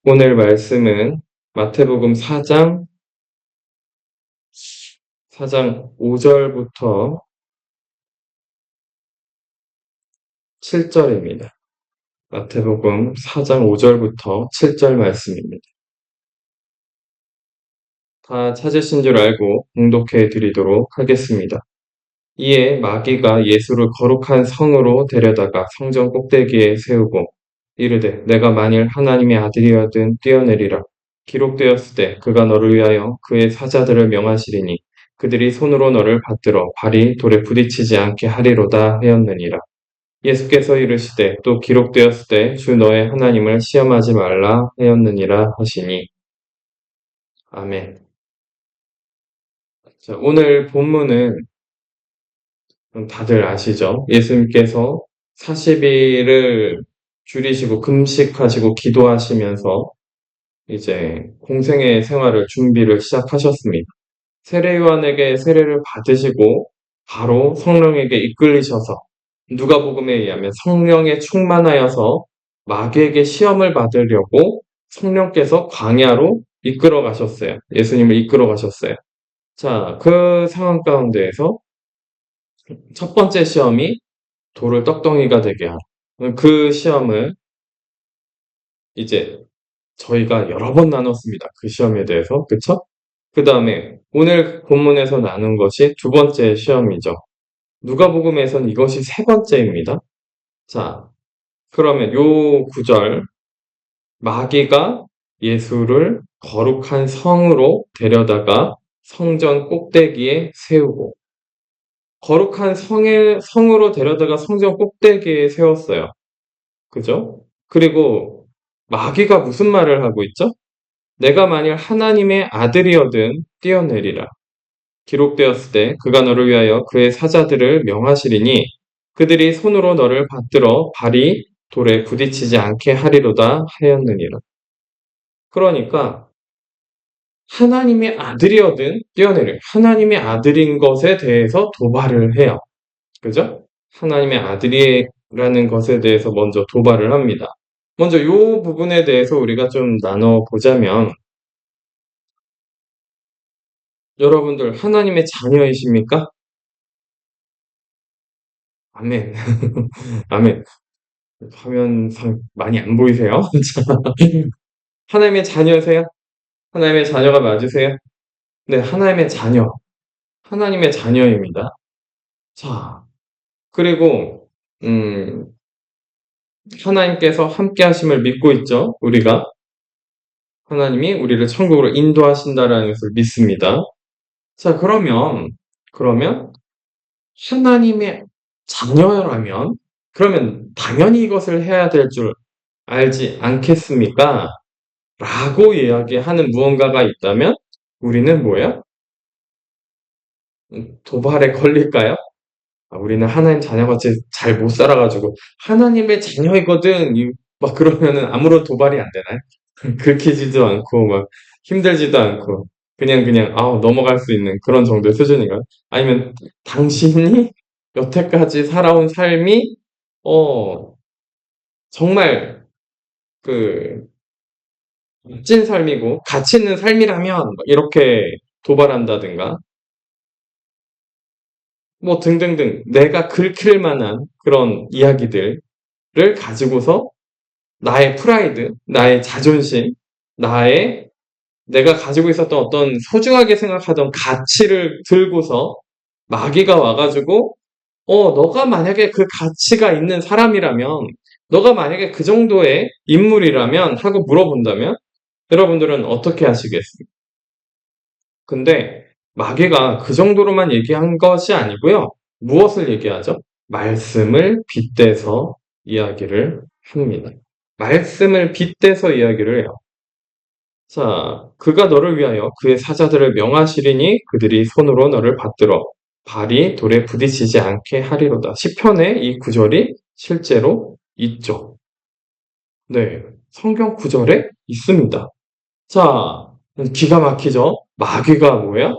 오늘 말씀은 마태복음 4장 5절부터 7절입니다. 마태복음 4장 5절부터 7절 말씀입니다. 다 찾으신 줄 알고 봉독해 드리도록 하겠습니다. 이에 마귀가 예수를 거룩한 성으로 데려다가 성전 꼭대기에 세우고 이르되 내가 만일 하나님의 아들이거든 뛰어내리라. 기록되었을 때 그가 너를 위하여 그의 사자들을 명하시리니 그들이 손으로 너를 받들어 발이 돌에 부딪히지 않게 하리로다 하였느니라. 예수께서 이르시되 또 기록되었을 때 주 너의 하나님을 시험하지 말라 하였느니라 하시니. 아멘. 자, 오늘 본문은 다들 아시죠? 예수님께서 40일을 줄이시고 금식하시고 기도하시면서 이제 공생의 생활을 준비를 시작하셨습니다. 세례요한에게 세례를 받으시고 바로 성령에게 이끌리셔서 누가복음에 의하면 성령에 충만하여서 마귀에게 시험을 받으려고 성령께서 광야로 이끌어 가셨어요. 예수님을 이끌어 가셨어요. 자, 그 상황 가운데에서 첫 번째 시험이 돌을 떡덩이가 되게 하라. 그 시험을 이제 저희가 여러 번 나눴습니다. 그 시험에 대해서. 그쵸? 그 다음에 오늘 본문에서 나눈 것이 두 번째 시험이죠. 누가복음에서는 이것이 세 번째입니다. 자, 그러면 요 구절 마귀가 예수를 거룩한 성으로 데려다가 성전 꼭대기에 세우고 거룩한 성으로 데려다가 성전 꼭대기에 세웠어요. 그죠? 그리고 마귀가 무슨 말을 하고 있죠? 내가 만일 하나님의 아들이어든 뛰어내리라. 기록되었을 때 그가 너를 위하여 그의 사자들을 명하시리니 그들이 손으로 너를 받들어 발이 돌에 부딪히지 않게 하리로다 하였느니라. 그러니까 하나님의 아들이어든 뛰어내려. 하나님의 아들인 것에 대해서 도발을 해요. 그죠? 하나님의 아들이라는 것에 대해서 먼저 도발을 합니다. 먼저 이 부분에 대해서 우리가 좀 나눠보자면 여러분들 하나님의 자녀이십니까? 아멘. 아멘. 화면상 많이 안 보이세요? 하나님의 자녀세요? 하나님의 자녀가 맞으세요? 네, 하나님의 자녀. 하나님의 자녀입니다. 자, 그리고 하나님께서 함께 하심을 믿고 있죠. 우리가 하나님이 우리를 천국으로 인도하신다라는 것을 믿습니다. 자, 그러면 하나님의 자녀라면 그러면 당연히 이것을 해야 될 줄 알지 않겠습니까? 라고 이야기하는 무언가가 있다면 우리는 뭐야? 도발에 걸릴까요? 우리는 하나님 자녀같이 잘 못 살아가지고 하나님의 자녀이거든 막 그러면은 아무런 도발이 안 되나요? 긁히지도 않고 막 힘들지도 않고 그냥 넘어갈 수 있는 그런 정도의 수준인가요? 아니면 당신이 여태까지 살아온 삶이 정말 그 멋진 삶이고 가치 있는 삶이라면 이렇게 도발한다든가 뭐 등등등 내가 긁힐 만한 그런 이야기들을 가지고서 나의 프라이드, 나의 자존심, 내가 가지고 있었던 어떤 소중하게 생각하던 가치를 들고서 마귀가 와가지고 너가 만약에 그 가치가 있는 사람이라면 너가 만약에 그 정도의 인물이라면 하고 물어본다면 여러분들은 어떻게 하시겠습니까? 근데 마귀가 그 정도로만 얘기한 것이 아니고요. 무엇을 얘기하죠? 말씀을 빗대서 이야기를 합니다. 말씀을 빗대서 이야기를 해요. 자, 그가 너를 위하여 그의 사자들을 명하시리니 그들이 손으로 너를 받들어 발이 돌에 부딪히지 않게 하리로다. 시편에 이 구절이 실제로 있죠. 네, 성경 구절에 있습니다. 자, 기가 막히죠? 마귀가 뭐야?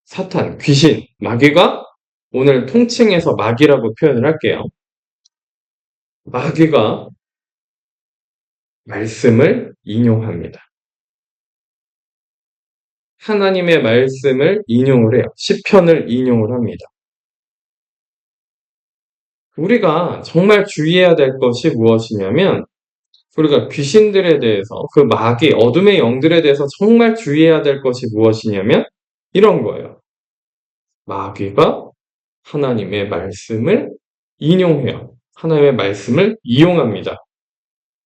사탄, 귀신, 마귀가 오늘 통칭해서 마귀라고 표현을 할게요. 마귀가 말씀을 인용합니다. 하나님의 말씀을 인용을 해요. 시편을 인용을 합니다. 우리가 정말 주의해야 될 것이 무엇이냐면 우리가 귀신들에 대해서 그 마귀, 어둠의 영들에 대해서 정말 주의해야 될 것이 무엇이냐면 이런 거예요. 마귀가 하나님의 말씀을 인용해요. 하나님의 말씀을 이용합니다.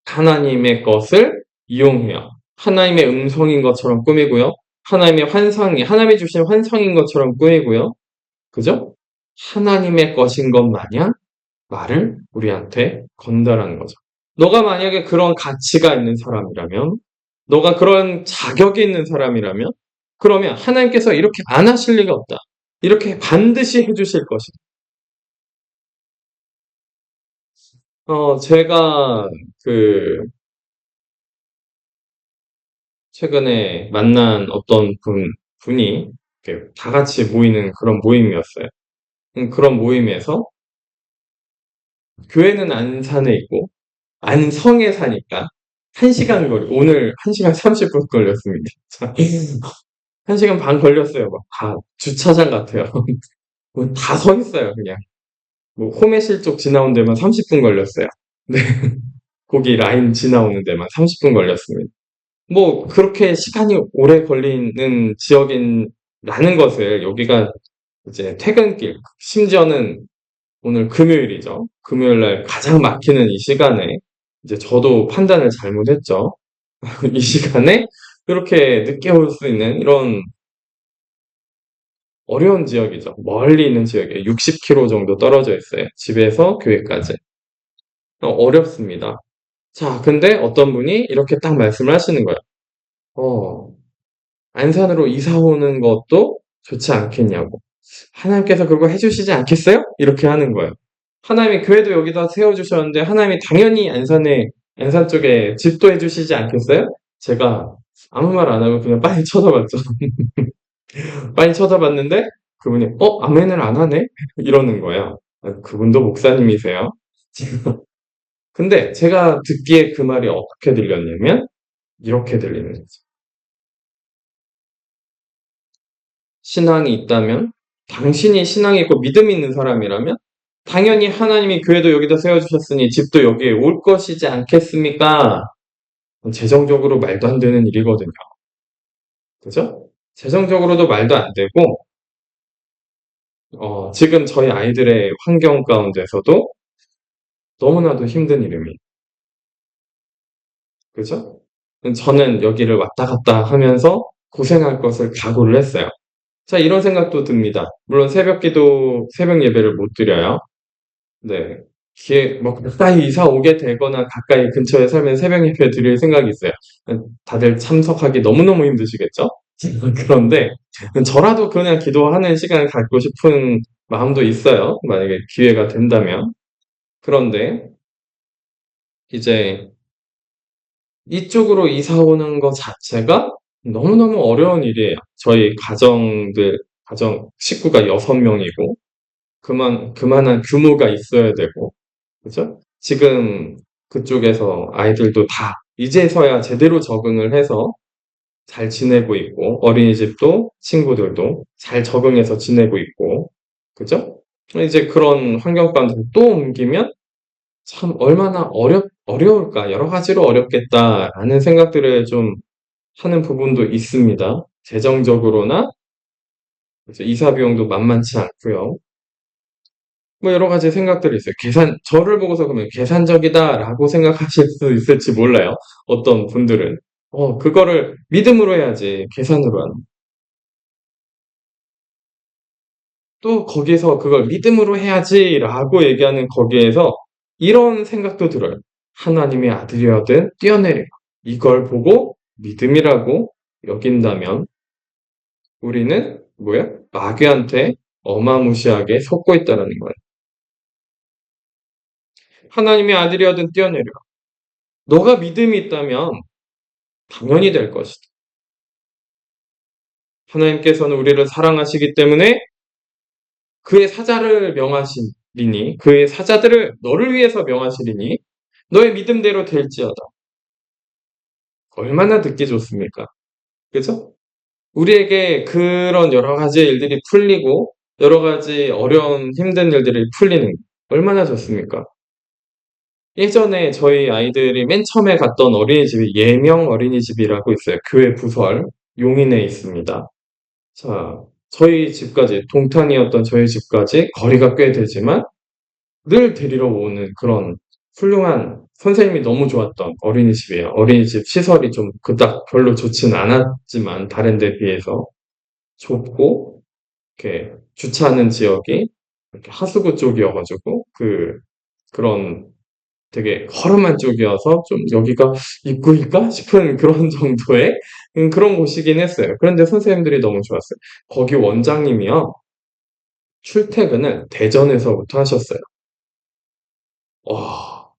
하나님의 것을 이용해요. 하나님의 음성인 것처럼 꾸미고요. 하나님이 주신 환상인 것처럼 꾸미고요. 그죠? 하나님의 것인 것 마냥 말을 우리한테 건다라는 거죠. 너가 만약에 그런 가치가 있는 사람이라면, 너가 그런 자격이 있는 사람이라면, 그러면 하나님께서 이렇게 안 하실 리가 없다. 이렇게 반드시 해주실 것이다. 제가 그 최근에 만난 어떤 분이 이렇게 다 같이 모이는 그런 모임이었어요. 그런 모임에서 교회는 안산에 있고 안성에 사니까 1시간 거리, 오늘 1시간 30분 걸렸습니다. 1시간 반 걸렸어요. 막 다 주차장 같아요. 다 서 있어요, 그냥. 뭐 호매실 쪽 지나온 데만 30분 걸렸어요. 네. 거기 라인 지나오는 데만 30분 걸렸습니다. 뭐 그렇게 시간이 오래 걸리는 지역이라는 것을 여기가 이제 퇴근길, 심지어는 오늘 금요일이죠. 금요일 날 가장 막히는 이 시간에 이제 저도 판단을 잘못했죠. 이 시간에 그렇게 늦게 올 수 있는 이런 어려운 지역이죠. 멀리 있는 지역에 60km 정도 떨어져 있어요. 집에서 교회까지. 어렵습니다. 자, 근데 어떤 분이 이렇게 딱 말씀을 하시는 거예요. 어, 안산으로 이사 오는 것도 좋지 않겠냐고. 하나님께서 그거 해주시지 않겠어요? 이렇게 하는 거예요. 하나님이 교회도 여기다 세워주셨는데 하나님이 당연히 안산 쪽에 집도 해주시지 않겠어요? 제가 아무 말 안 하고 그냥 빨리 쳐다봤죠. 빨리 쳐다봤는데 그분이 아멘을 안 하네? 이러는 거예요. 그분도 목사님이세요. 근데 제가 듣기에 그 말이 어떻게 들렸냐면 이렇게 들리는 거죠. 신앙이 있다면 당신이 신앙이 있고 믿음이 있는 사람이라면 당연히 하나님이 교회도 여기다 세워주셨으니 집도 여기에 올 것이지 않겠습니까? 재정적으로 말도 안 되는 일이거든요. 그죠? 재정적으로도 말도 안 되고 지금 저희 아이들의 환경 가운데서도 너무나도 힘든 일입니다. 그죠? 저는 여기를 왔다 갔다 하면서 고생할 것을 각오를 했어요. 자, 이런 생각도 듭니다. 물론 새벽 예배를 못 드려요. 네. 뭐 가까이 이사 오게 되거나 가까이 근처에 살면 새벽 예배 드릴 생각이 있어요. 다들 참석하기 너무너무 힘드시겠죠? 그런데 저라도 그냥 기도하는 시간을 갖고 싶은 마음도 있어요. 만약에 기회가 된다면. 그런데 이제 이쪽으로 이사 오는 것 자체가 너무너무 어려운 일이에요. 저희 식구가 6명이고, 그만한 규모가 있어야 되고, 그죠? 지금 그쪽에서 아이들도 다 이제서야 제대로 적응을 해서 잘 지내고 있고, 어린이집도 친구들도 잘 적응해서 지내고 있고, 그죠? 이제 그런 환경 가운데 또 옮기면 참 얼마나 어려울까, 여러 가지로 어렵겠다라는 생각들을 좀 하는 부분도 있습니다. 재정적으로나 이제 이사 비용도 만만치 않고요. 뭐 여러 가지 생각들이 있어요. 저를 보고서 그러면 계산적이다라고 생각하실 수 있을지 몰라요. 어떤 분들은. 그거를 믿음으로 해야지, 계산으로 하는. 또 거기서 그걸 믿음으로 해야지라고 얘기하는 거기에서 이런 생각도 들어요. 하나님의 아들이어든 뛰어내리라. 이걸 보고 믿음이라고 여긴다면 우리는 뭐야? 마귀한테 어마무시하게 속고 있다는 거예요. 하나님의 아들이어든 뛰어내리라. 너가 믿음이 있다면 당연히 될 것이다. 하나님께서는 우리를 사랑하시기 때문에 그의 사자를 명하시리니, 그의 사자들을 너를 위해서 명하시리니 너의 믿음대로 될지어다. 얼마나 듣기 좋습니까? 그죠? 우리에게 그런 여러 가지 일들이 풀리고 여러 가지 어려운 힘든 일들이 풀리는 얼마나 좋습니까? 예전에 저희 아이들이 맨 처음에 갔던 어린이집이 예명 어린이집이라고 있어요. 교회 부설 용인에 있습니다. 자, 저희 집까지 동탄이었던 저희 집까지 거리가 꽤 되지만 늘 데리러 오는 그런 훌륭한 선생님이 너무 좋았던 어린이집이에요. 어린이집 시설이 좀 그닥 별로 좋지는 않았지만 다른 데 비해서 좁고 이렇게 주차하는 지역이 이렇게 하수구 쪽이어가지고 그런 되게 허름한 쪽이어서 좀 여기가 입구일까 싶은 그런 정도의 그런 곳이긴 했어요. 그런데 선생님들이 너무 좋았어요. 거기 원장님이요. 출퇴근을 대전에서부터 하셨어요. 와,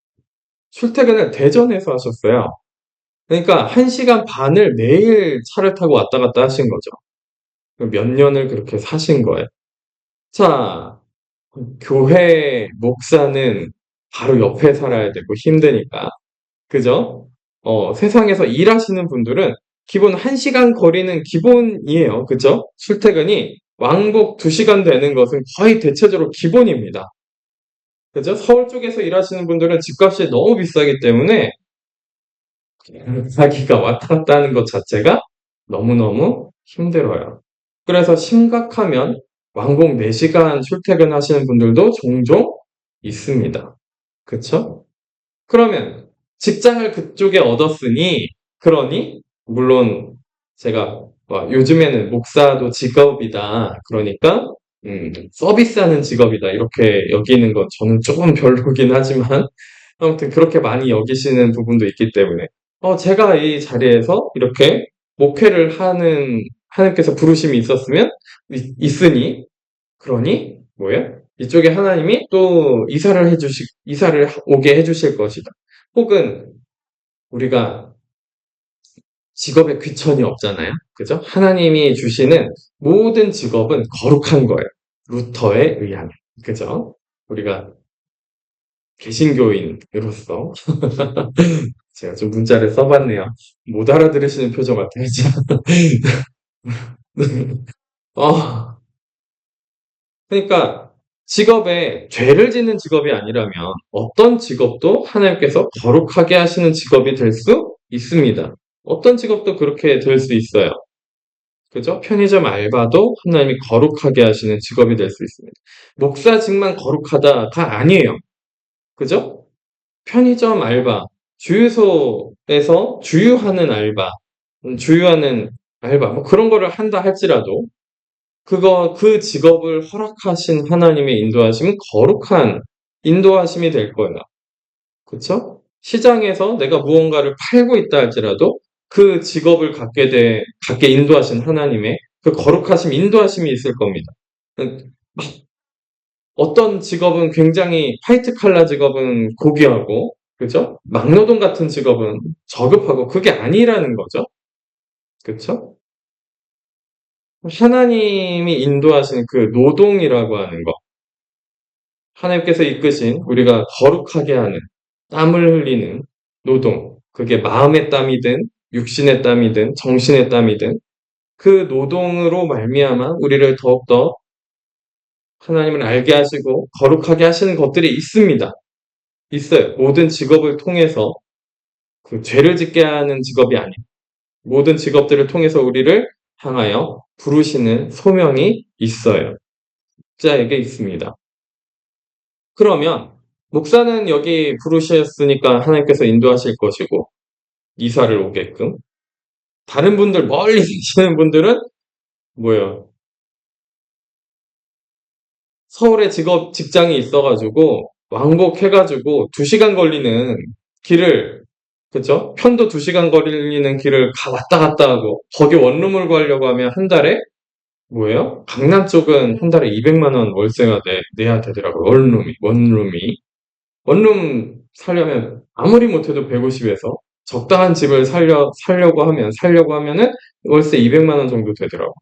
출퇴근을 대전에서 하셨어요. 그러니까 1시간 반을 매일 차를 타고 왔다 갔다 하신 거죠. 몇 년을 그렇게 사신 거예요. 자, 교회 목사는 바로 옆에 살아야 되고 힘드니까. 그죠? 세상에서 일하시는 분들은 기본 1시간 거리는 기본이에요. 그죠? 출퇴근이 왕복 2시간 되는 것은 거의 대체적으로 기본입니다. 그죠? 서울 쪽에서 일하시는 분들은 집값이 너무 비싸기 때문에 자기가 왔다 갔다 하는 것 자체가 너무너무 힘들어요. 그래서 심각하면 왕복 4시간 출퇴근하시는 분들도 종종 있습니다. 그쵸? 그러면 직장을 그쪽에 얻었으니, 그러니, 물론 제가 요즘에는 목사도 직업이다. 그러니까, 서비스하는 직업이다. 이렇게 여기는 건 저는 조금 별로긴 하지만, 아무튼 그렇게 많이 여기시는 부분도 있기 때문에, 제가 이 자리에서 이렇게 목회를 하나님께서 부르심이 있으니, 그러니, 뭐야? 이쪽에 하나님이 또 이사를 오게 해주실 것이다. 혹은 우리가 직업에 귀천이 없잖아요. 그죠? 하나님이 주시는 모든 직업은 거룩한 거예요. 루터에 의하면. 그죠? 우리가 개신교인으로서 제가 좀 문자를 써봤네요. 못 알아들으시는 표정 같아요. 어, 그러니까 직업에 죄를 짓는 직업이 아니라면 어떤 직업도 하나님께서 거룩하게 하시는 직업이 될 수 있습니다. 어떤 직업도 그렇게 될 수 있어요. 그죠? 편의점 알바도 하나님이 거룩하게 하시는 직업이 될 수 있습니다. 목사직만 거룩하다가 아니에요. 그죠? 편의점 알바, 주유소에서 주유하는 알바, 뭐 그런 거를 한다 할지라도 그 직업을 허락하신 하나님의 인도하심은 거룩한 인도하심이 될 거예요. 그쵸? 시장에서 내가 무언가를 팔고 있다 할지라도 그 직업을 갖게 인도하신 하나님의 그 거룩하심, 인도하심이 있을 겁니다. 막 어떤 직업은 굉장히 화이트 칼라 직업은 고귀하고, 그죠? 막노동 같은 직업은 저급하고, 그게 아니라는 거죠. 그쵸? 하나님이 인도하시는 그 노동이라고 하는 거, 하나님께서 이끄신 우리가 거룩하게 하는 땀을 흘리는 노동, 그게 마음의 땀이든 육신의 땀이든 정신의 땀이든 그 노동으로 말미암아 우리를 더욱더 하나님을 알게 하시고 거룩하게 하시는 것들이 있습니다. 있어요. 모든 직업을 통해서 그 죄를 짓게 하는 직업이 아니에요. 모든 직업들을 통해서 우리를 향하여 부르시는 소명이 있어요. 자에게 있습니다. 그러면 목사는 여기 부르셨으니까 하나님께서 인도하실 것이고 이사를 오게끔 다른 분들 멀리 계시는 분들은 뭐예요? 서울에 직장이 있어가지고 왕복해가지고 2시간 걸리는 길을 그죠? 편도 2시간 걸리는 길을 왔다 갔다 하고 거기 원룸을 구하려고 하면 한 달에 뭐예요? 강남 쪽은 한 달에 200만 원 월세가 내야 되더라고요. 원룸이. 원룸 살려면 아무리 못해도 150에서 적당한 집을 살려고 하면은 월세 200만 원 정도 되더라고.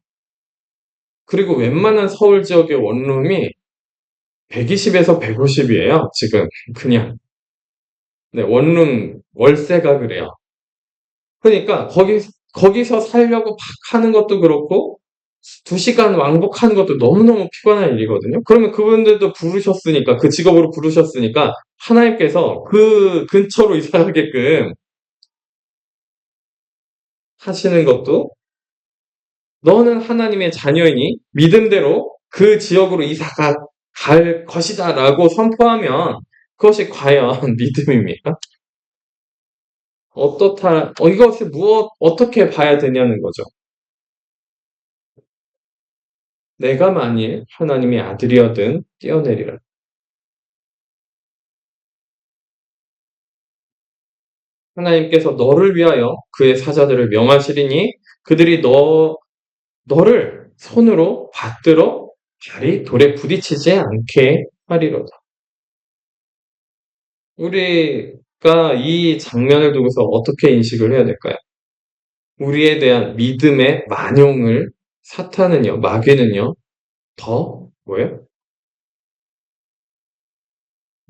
그리고 웬만한 서울 지역의 원룸이 120에서 150이에요. 지금 그냥 네, 원룸 월세가 그래요. 그러니까 거기서 살려고 막 하는 것도 그렇고 2시간 왕복하는 것도 너무너무 피곤한 일이거든요. 그러면 그분들도 부르셨으니까 그 직업으로 부르셨으니까 하나님께서 그 근처로 이사가게끔 하시는 것도 너는 하나님의 자녀이니 믿음대로 그 지역으로 이사가 갈 것이다라고 선포하면 그것이 과연 믿음입니까? 이것을 어떻게 봐야 되냐는 거죠. 내가 만일 하나님의 아들이어든 뛰어내리라. 하나님께서 너를 위하여 그의 사자들을 명하시리니 그들이 너를 손으로 받들어 발이 돌에 부딪히지 않게 하리로다. 우리가 이 장면을 두고서 어떻게 인식을 해야 될까요? 우리에 대한 믿음의 만용을 사탄은요, 마귀는요, 더 뭐예요?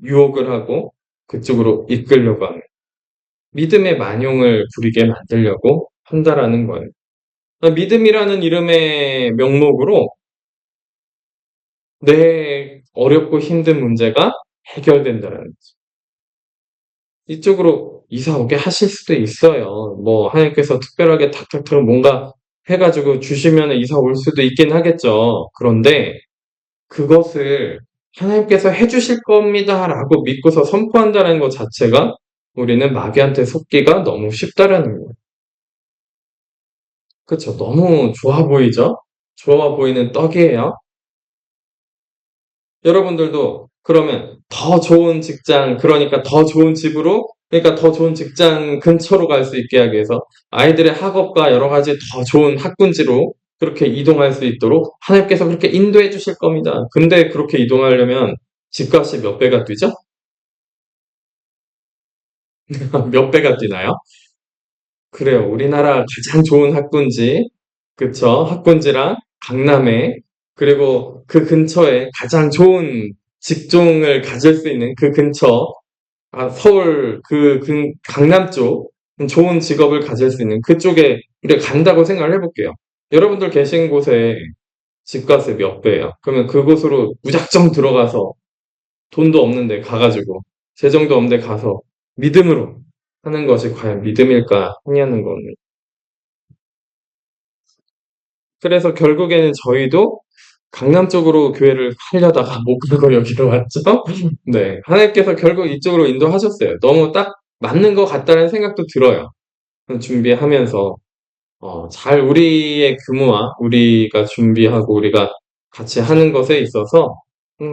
유혹을 하고 그쪽으로 이끌려고 하는 믿음의 만용을 부리게 만들려고 한다라는 거예요. 믿음이라는 이름의 명목으로 내 어렵고 힘든 문제가 해결된다는 거죠. 이쪽으로 이사 오게 하실 수도 있어요. 뭐 하나님께서 특별하게 탁탁탁 뭔가 해가지고 주시면 이사 올 수도 있긴 하겠죠. 그런데 그것을 하나님께서 해주실 겁니다라고 믿고서 선포한다는 것 자체가 우리는 마귀한테 속기가 너무 쉽다라는 거예요. 그쵸? 너무 좋아 보이죠? 좋아 보이는 떡이에요. 여러분들도 그러면 더 좋은 직장, 그러니까 더 좋은 집으로, 그러니까 더 좋은 직장 근처로 갈 수 있게 하기 위해서 아이들의 학업과 여러 가지 더 좋은 학군지로 그렇게 이동할 수 있도록 하나님께서 그렇게 인도해 주실 겁니다. 근데 그렇게 이동하려면 집값이 몇 배가 뛰죠? 몇 배가 뛰나요? 그래요. 우리나라 가장 좋은 학군지, 그쵸? 학군지랑 강남에, 그리고 그 근처에 가장 좋은 직종을 가질 수 있는 그 근처, 서울 강남 쪽, 좋은 직업을 가질 수 있는 그쪽에 우리가 간다고 생각을 해볼게요. 여러분들 계신 곳에 집값이 몇 배예요? 그러면 그곳으로 무작정 들어가서 돈도 없는데 가가지고, 재정도 없는데 가서 믿음으로 하는 것이 과연 믿음일까 하냐는 거는. 그래서 결국에는 저희도 강남 쪽으로 교회를 하려다가 못 가고 여기로 왔죠. 네. 하나님께서 결국 이쪽으로 인도하셨어요. 너무 딱 맞는 것 같다는 생각도 들어요. 준비하면서, 잘 우리의 규모와 우리가 준비하고 우리가 같이 하는 것에 있어서,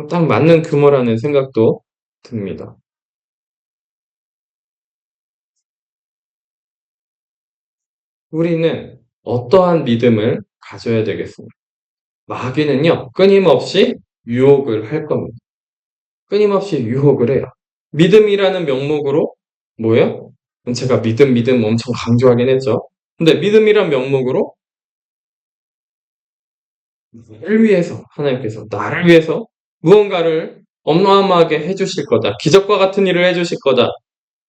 딱 맞는 규모라는 생각도 듭니다. 우리는 어떠한 믿음을 가져야 되겠습니까? 마귀는요, 끊임없이 유혹을 할 겁니다. 끊임없이 유혹을 해요. 믿음이라는 명목으로, 뭐예요? 제가 믿음 엄청 강조하긴 했죠. 근데 믿음이란 명목으로, 나를 위해서 무언가를 어마어마하게 해주실 거다. 기적과 같은 일을 해주실 거다.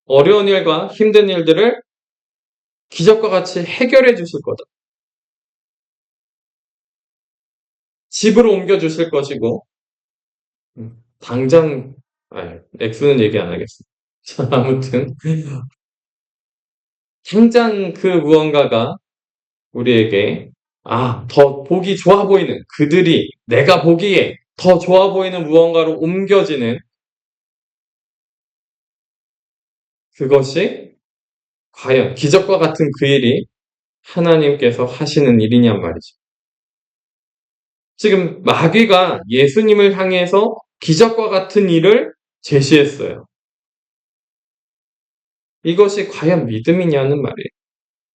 어려운 일과 힘든 일들을 기적과 같이 해결해 주실 거다. 집으로 옮겨 주실 것이고, 당장, 액수는 얘기 안 하겠습니다. 자, 아무튼, 당장 그 무언가가 우리에게, 더 보기 좋아 보이는, 그들이 내가 보기에 더 좋아 보이는 무언가로 옮겨지는 그것이 과연 기적과 같은 그 일이 하나님께서 하시는 일이냔 말이죠. 지금 마귀가 예수님을 향해서 기적과 같은 일을 제시했어요. 이것이 과연 믿음이냐는 말이에요.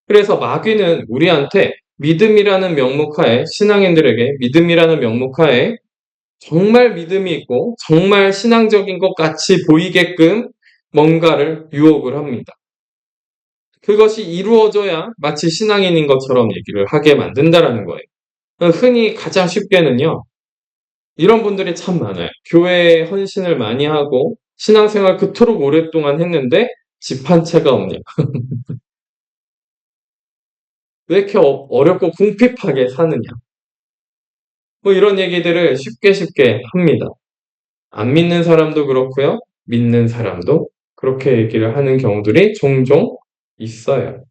그래서 마귀는 우리한테 믿음이라는 명목하에, 신앙인들에게 믿음이라는 명목하에 정말 믿음이 있고 정말 신앙적인 것 같이 보이게끔 뭔가를 유혹을 합니다. 그것이 이루어져야 마치 신앙인인 것처럼 얘기를 하게 만든다라는 거예요. 흔히 가장 쉽게는요, 이런 분들이 참 많아요. 교회에 헌신을 많이 하고 신앙생활 그토록 오랫동안 했는데 집 한 채가 없냐. 왜 이렇게 어렵고 궁핍하게 사느냐. 뭐 이런 얘기들을 쉽게 쉽게 합니다. 안 믿는 사람도 그렇고요. 믿는 사람도 그렇게 얘기를 하는 경우들이 종종 있어요.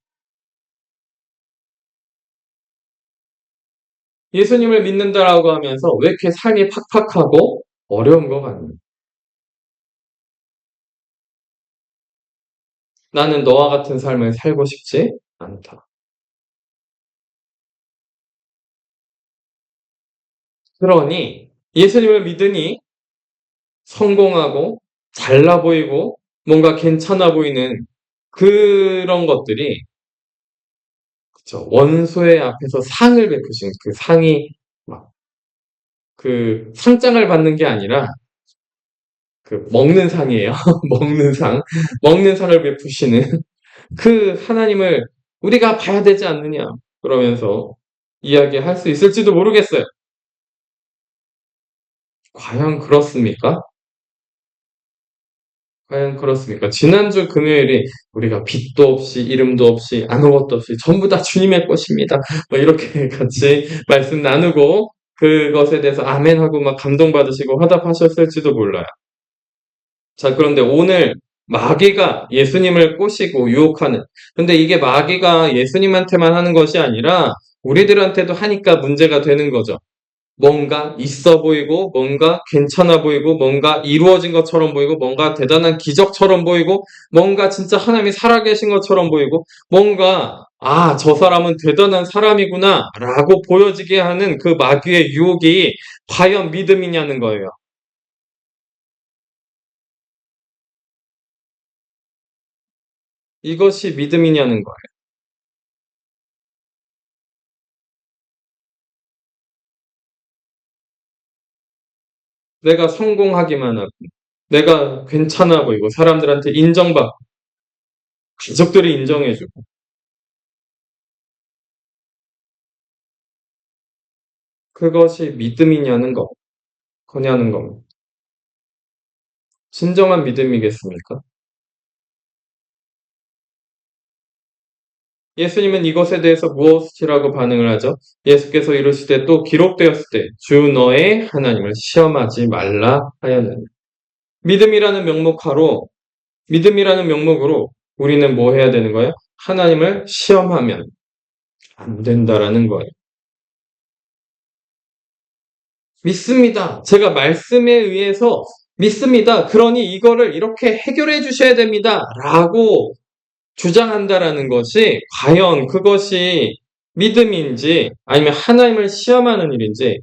예수님을 믿는다라고 하면서 왜 이렇게 삶이 팍팍하고 어려운 것 같냐. 나는 너와 같은 삶을 살고 싶지 않다. 그러니 예수님을 믿으니 성공하고 잘나 보이고 뭔가 괜찮아 보이는 그런 것들이 그쵸. 원수의 앞에서 상을 베푸신 그 상이 막 그 상장을 받는 게 아니라 그 먹는 상이에요. 먹는 상. 먹는 상을 베푸시는 그 하나님을 우리가 봐야 되지 않느냐. 그러면서 이야기할 수 있을지도 모르겠어요. 과연 그렇습니까? 과연 그렇습니까? 지난주 금요일이 우리가 빛도 없이 이름도 없이 아무것도 없이 전부 다 주님의 것입니다. 뭐 이렇게 같이 말씀 나누고 그것에 대해서 아멘하고 막 감동받으시고 화답하셨을지도 몰라요. 자, 그런데 오늘 마귀가 예수님을 꼬시고 유혹하는. 근데 이게 마귀가 예수님한테만 하는 것이 아니라 우리들한테도 하니까 문제가 되는 거죠. 뭔가 있어 보이고, 뭔가 괜찮아 보이고, 뭔가 이루어진 것처럼 보이고, 뭔가 대단한 기적처럼 보이고, 뭔가 진짜 하나님이 살아계신 것처럼 보이고, 뭔가, 아, 저 사람은 대단한 사람이구나, 라고 보여지게 하는 그 마귀의 유혹이 과연 믿음이냐는 거예요. 이것이 믿음이냐는 거예요. 내가 성공하기만 하고, 내가 괜찮아 보이고, 사람들한테 인정받고, 가족들이 인정해주고, 그것이 믿음이냐는 거, 거냐는 겁니다. 진정한 믿음이겠습니까? 예수님은 이것에 대해서 무엇이라고 반응을 하죠? 예수께서 이르시되 또 기록되었을 때 주 너의 하나님을 시험하지 말라 하였느니. 믿음이라는 명목하로 믿음이라는 명목으로 우리는 뭐 해야 되는 거예요? 하나님을 시험하면 안 된다라는 거예요. 믿습니다. 제가 말씀에 의해서 믿습니다. 그러니 이거를 이렇게 해결해 주셔야 됩니다. 라고 주장한다라는 것이 과연 그것이 믿음인지 아니면 하나님을 시험하는 일인지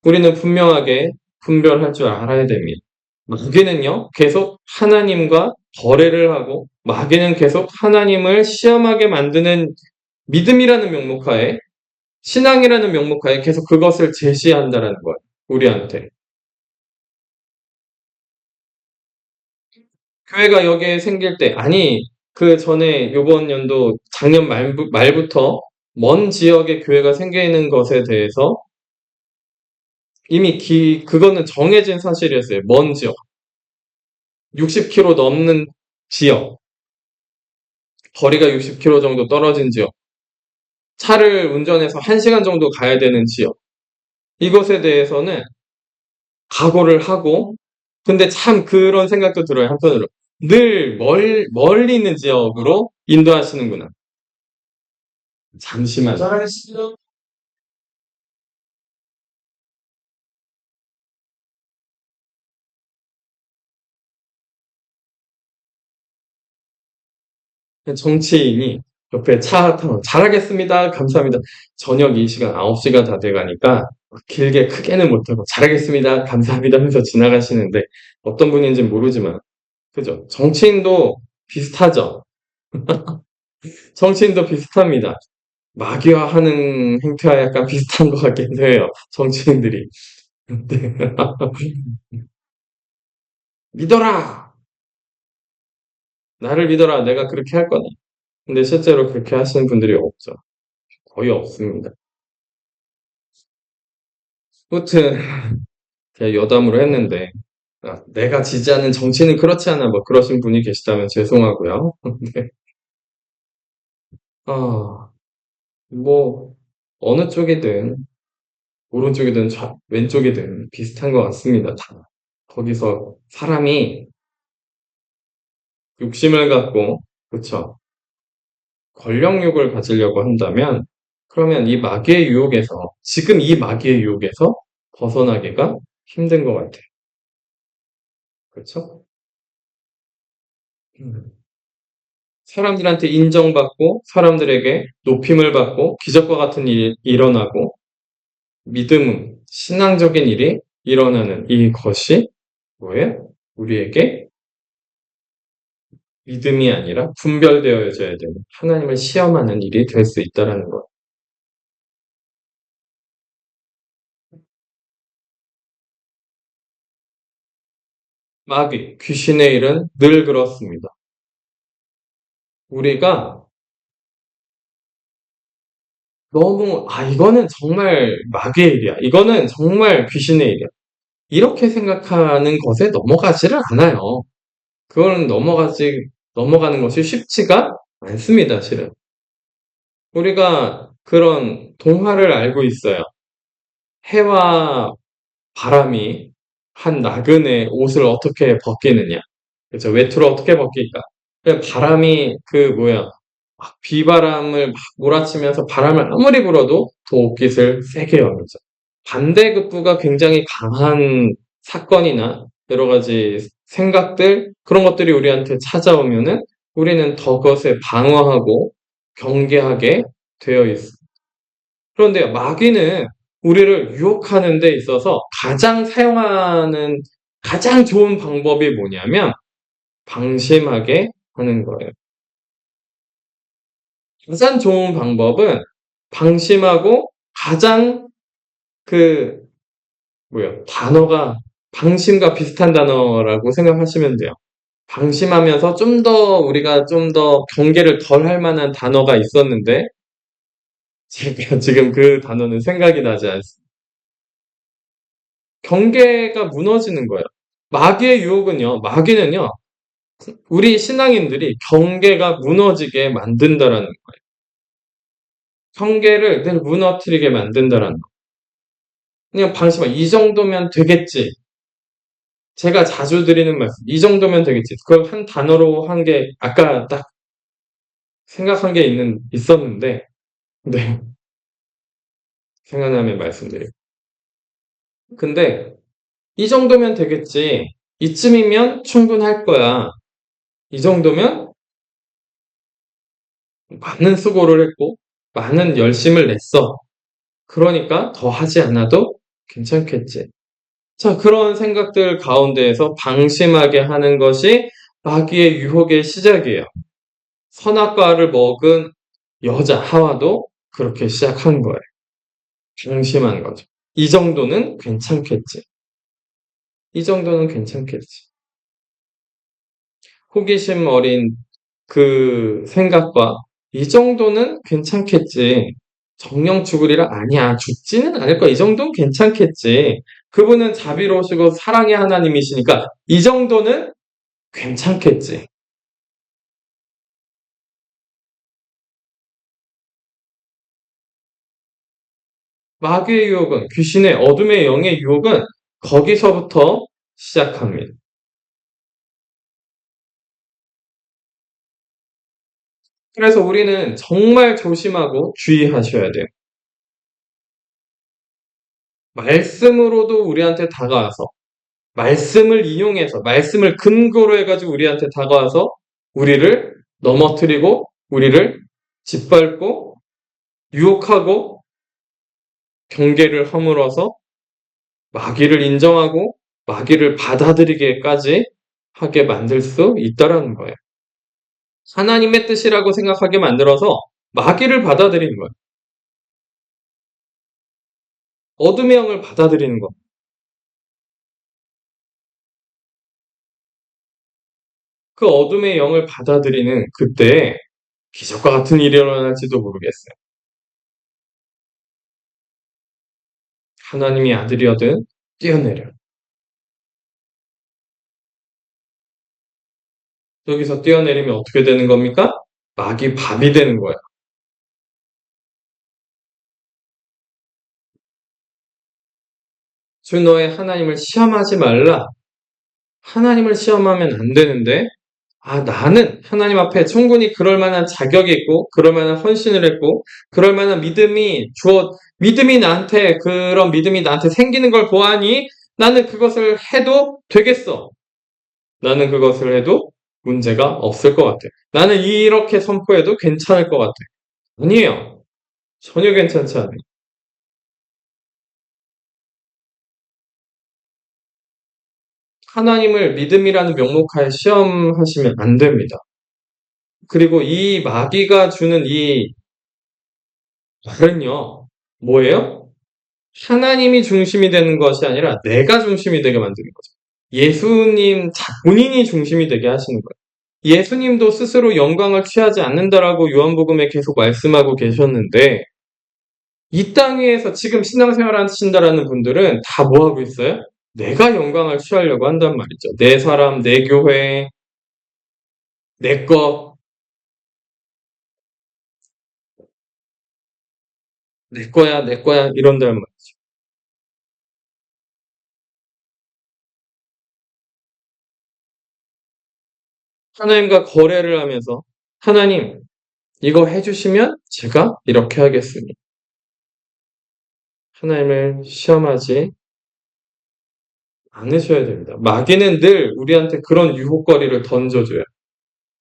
우리는 분명하게 분별할 줄 알아야 됩니다. 마귀는요, 계속 하나님과 거래를 하고 마귀는 계속 하나님을 시험하게 만드는 믿음이라는 명목하에 신앙이라는 명목하에 계속 그것을 제시한다라는 거예요. 우리한테. 교회가 여기에 생길 때, 아니, 그 전에 요번 연도 작년 말부터 먼 지역에 교회가 생기는 것에 대해서 이미 그거는 정해진 사실이었어요. 먼 지역. 60km 넘는 지역. 거리가 60km 정도 떨어진 지역. 차를 운전해서 1시간 정도 가야 되는 지역. 이것에 대해서는 각오를 하고, 근데 참 그런 생각도 들어요, 한편으로. 늘 멀리 있는 지역으로 인도하시는구나. 잠시만. 정치인이 옆에 차 타고 잘하겠습니다. 감사합니다. 저녁 이 시간 9시가 다 돼가니까 길게 크게는 못하고 잘하겠습니다. 감사합니다 하면서 지나가시는데 어떤 분인지는 모르지만 그죠? 정치인도 비슷하죠? 정치인도 비슷합니다. 마귀와 하는 행태와 약간 비슷한 것 같기도 해요. 정치인들이. 네. 믿어라! 나를 믿어라! 내가 그렇게 할 거다. 근데 실제로 그렇게 하시는 분들이 없죠. 거의 없습니다. 아무튼 제가 여담으로 했는데 아, 내가 지지하는 정치는 그렇지 않아 뭐 그러신 분이 계시다면 죄송하고요. 네. 아, 뭐, 어느 쪽이든, 오른쪽이든 왼쪽이든 비슷한 것 같습니다. 다. 거기서 사람이 욕심을 갖고, 그쵸? 권력욕을 가지려고 한다면, 그러면 이 마귀의 유혹에서, 지금 이 마귀의 유혹에서 벗어나기가 힘든 것 같아요. 그쵸? 음. 사람들한테 인정받고, 사람들에게 높임을 받고, 기적과 같은 일이 일어나고, 믿음, 신앙적인 일이 일어나는 이것이 뭐예요? 우리에게 믿음이 아니라 분별되어져야 되는 하나님을 시험하는 일이 될 수 있다라는 것. 마귀, 귀신의 일은 늘 그렇습니다. 우리가 너무, 이거는 정말 마귀의 일이야. 이거는 정말 귀신의 일이야. 이렇게 생각하는 것에 넘어가지를 않아요. 그거는 넘어가는 것이 쉽지가 않습니다, 실은. 우리가 그런 동화를 알고 있어요. 해와 바람이 한 나그네 옷을 어떻게 벗기느냐. 그렇죠. 외투를 어떻게 벗길까? 그냥 바람이 막 비바람을 막 몰아치면서 바람을 아무리 불어도 그 옷깃을 세게 여미죠. 반대급부가 굉장히 강한 사건이나 여러 가지 생각들, 그런 것들이 우리한테 찾아오면은 우리는 더 그것에 방어하고 경계하게 되어 있습니다. 그런데 마귀는 우리를 유혹하는 데 있어서 가장 좋은 방법이 뭐냐면 방심하게 하는 거예요. 가장 좋은 방법은 방심하고 가장 그 단어가 방심과 비슷한 단어라고 생각하시면 돼요. 방심하면서 우리가 좀 더 경계를 덜 할 만한 단어가 있었는데 제가 지금 그 단어는 생각이 나지 않습니다. 경계가 무너지는 거예요. 마귀는요, 우리 신앙인들이 경계가 무너지게 만든다라는 거예요. 경계를 늘 무너뜨리게 만든다라는 거예요. 그냥 방심하, 이 정도면 되겠지. 제가 자주 드리는 말씀, 이 정도면 되겠지. 그걸 한 단어로 한 게, 아까 딱 생각한 게 있었는데, 네, 생각나면 말씀드릴게요. 근데, 이 정도면 되겠지. 이쯤이면 충분할 거야. 이 정도면 많은 수고를 했고, 많은 열심을 냈어. 그러니까 더 하지 않아도 괜찮겠지. 자, 그런 생각들 가운데에서 방심하게 하는 것이 마귀의 유혹의 시작이에요. 선악과를 먹은 여자 하와도 그렇게 시작한 거예요. 방심한 거죠. 이 정도는 괜찮겠지. 이 정도는 괜찮겠지. 호기심 어린 그 생각과 이 정도는 괜찮겠지. 정령 죽으리라 아니야. 죽지는 않을 거야. 이 정도는 괜찮겠지. 그분은 자비로우시고 사랑의 하나님이시니까 이 정도는 괜찮겠지. 마귀의 유혹은 귀신의 어둠의 영의 유혹은 거기서부터 시작합니다. 그래서 우리는 정말 조심하고 주의하셔야 돼요. 말씀으로도 우리한테 다가와서 말씀을 이용해서 말씀을 근거로 해가지고 우리한테 다가와서 우리를 넘어뜨리고 우리를 짓밟고 유혹하고 경계를 허물어서 마귀를 인정하고 마귀를 받아들이게까지 하게 만들 수 있다라는 거예요. 하나님의 뜻이라고 생각하게 만들어서 마귀를 받아들이는 거예요. 어둠의 영을 받아들이는 거. 그 어둠의 영을 받아들이는 그때 기적과 같은 일이 일어날지도 모르겠어요. 하나님이 아들이어든 뛰어내려. 여기서 뛰어내리면 어떻게 되는 겁니까? 마귀 밥이 되는 거예요. 주 너의 하나님을 시험하지 말라. 하나님을 시험하면 안 되는데, 나는 하나님 앞에 충분히 그럴 만한 자격이 있고, 그럴 만한 헌신을 했고, 그럴 만한 믿음이 그런 믿음이 나한테 생기는 걸 보아하니, 나는 그것을 해도 되겠어. 나는 그것을 해도 문제가 없을 것 같아. 나는 이렇게 선포해도 괜찮을 것 같아. 아니에요. 전혀 괜찮지 않아요. 하나님을 믿음이라는 명목하에 시험하시면 안 됩니다. 그리고 이 마귀가 주는 이 말은요, 뭐예요? 하나님이 중심이 되는 것이 아니라 내가 중심이 되게 만드는 거죠. 예수님 본인이 중심이 되게 하시는 거예요. 예수님도 스스로 영광을 취하지 않는다라고 요한복음에 계속 말씀하고 계셨는데, 이 땅 위에서 지금 신앙생활 하신다라는 분들은 다 뭐 하고 있어요? 내가 영광을 취하려고 한단 말이죠. 내 사람, 내 교회, 내 것, 내 거야, 이런단 말이죠. 하나님과 거래를 하면서, 하나님, 이거 해주시면 제가 이렇게 하겠습니다. 하나님을 시험하지 않으셔야 됩니다. 마귀는 늘 우리한테 그런 유혹거리를 던져줘요.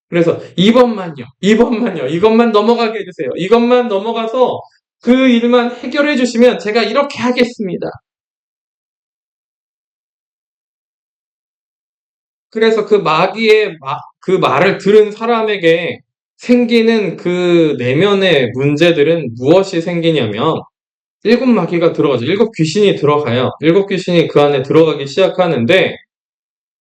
그래서 이번만요, 이것만 넘어가게 해주세요. 이것만 넘어가서 그 일만 해결해 주시면 제가 이렇게 하겠습니다. 그래서 그 말을 들은 사람에게 생기는 그 내면의 문제들은 무엇이 생기냐면, 일곱 마귀가 들어가죠. 일곱 귀신이 들어가요. 일곱 귀신이 그 안에 들어가기 시작하는데,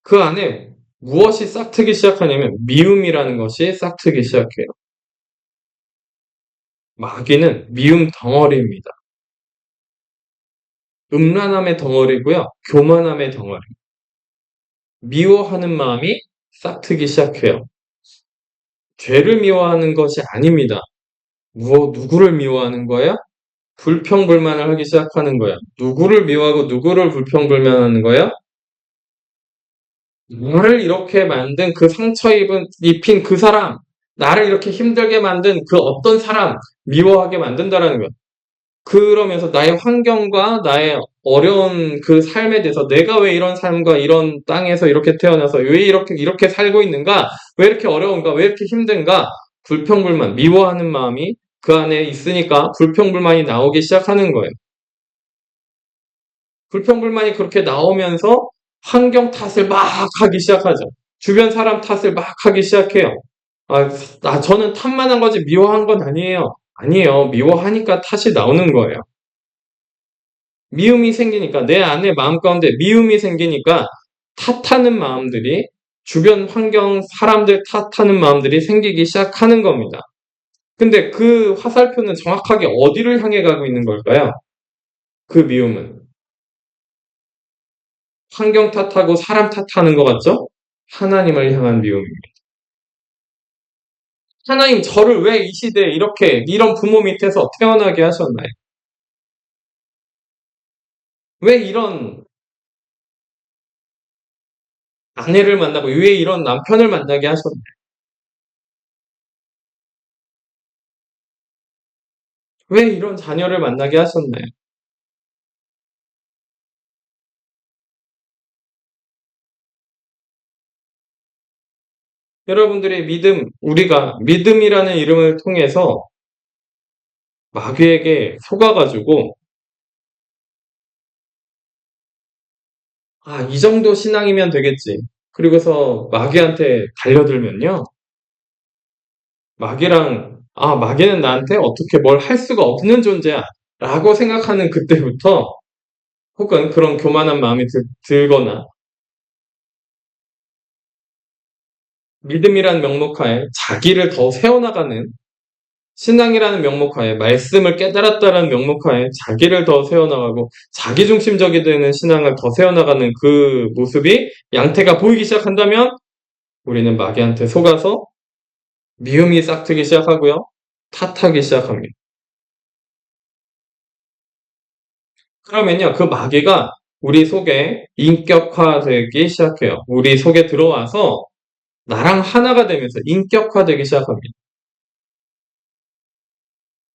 그 안에 무엇이 싹트기 시작하냐면 미움이라는 것이 싹트기 시작해요. 마귀는 미움 덩어리입니다. 음란함의 덩어리고요. 교만함의 덩어리. 미워하는 마음이 싹트기 시작해요. 죄를 미워하는 것이 아닙니다. 누구를 미워하는 거예요? 불평불만을 하기 시작하는 거예요. 누구를 미워하고 누구를 불평불만하는 거예요? 나를 이렇게 만든 그 입힌 그 사람, 나를 이렇게 힘들게 만든 그 어떤 사람, 미워하게 만든다라는 거예요. 그러면서 나의 환경과 나의 어려운 그 삶에 대해서 내가 왜 이런 삶과 이런 땅에서 이렇게 태어나서 왜 이렇게 살고 있는가? 왜 이렇게 어려운가? 왜 이렇게 힘든가? 불평불만, 미워하는 마음이 그 안에 있으니까 불평불만이 나오기 시작하는 거예요. 불평불만이 그렇게 나오면서 환경 탓을 막 하기 시작하죠. 주변 사람 탓을 막 하기 시작해요. 저는 탓만 한 거지 미워한 건 아니에요. 아니에요. 미워하니까 탓이 나오는 거예요. 미움이 생기니까, 내 안에 마음 가운데 미움이 생기니까 탓하는 마음들이, 주변 환경 사람들 탓하는 마음들이 생기기 시작하는 겁니다. 근데 그 화살표는 정확하게 어디를 향해 가고 있는 걸까요? 그 미움은 환경 탓하고 사람 탓하는 것 같죠? 하나님을 향한 미움입니다. 하나님, 저를 왜 이 시대에 이런 부모 밑에서 태어나게 하셨나요? 왜 이런 아내를 만나고 왜 이런 남편을 만나게 하셨나요? 왜 이런 자녀를 만나게 하셨나요? 여러분들의 우리가 믿음이라는 이름을 통해서 마귀에게 속아가지고, 이 정도 신앙이면 되겠지. 그리고서 마귀한테 달려들면요. 마귀는 나한테 어떻게 뭘 할 수가 없는 존재야. 라고 생각하는 그때부터, 혹은 그런 교만한 마음이 들거나, 믿음이라는 명목하에 자기를 더 세워나가는, 신앙이라는 명목하에, 말씀을 깨달았다라는 명목하에 자기를 더 세워나가고 자기중심적이 되는 신앙을 더 세워나가는 그 모습이 양태가 보이기 시작한다면, 우리는 마귀한테 속아서 미움이 싹트기 시작하고요. 탓하기 시작합니다. 그러면요, 그 마귀가 우리 속에 인격화되기 시작해요. 우리 속에 들어와서 나랑 하나가 되면서 인격화되기 시작합니다.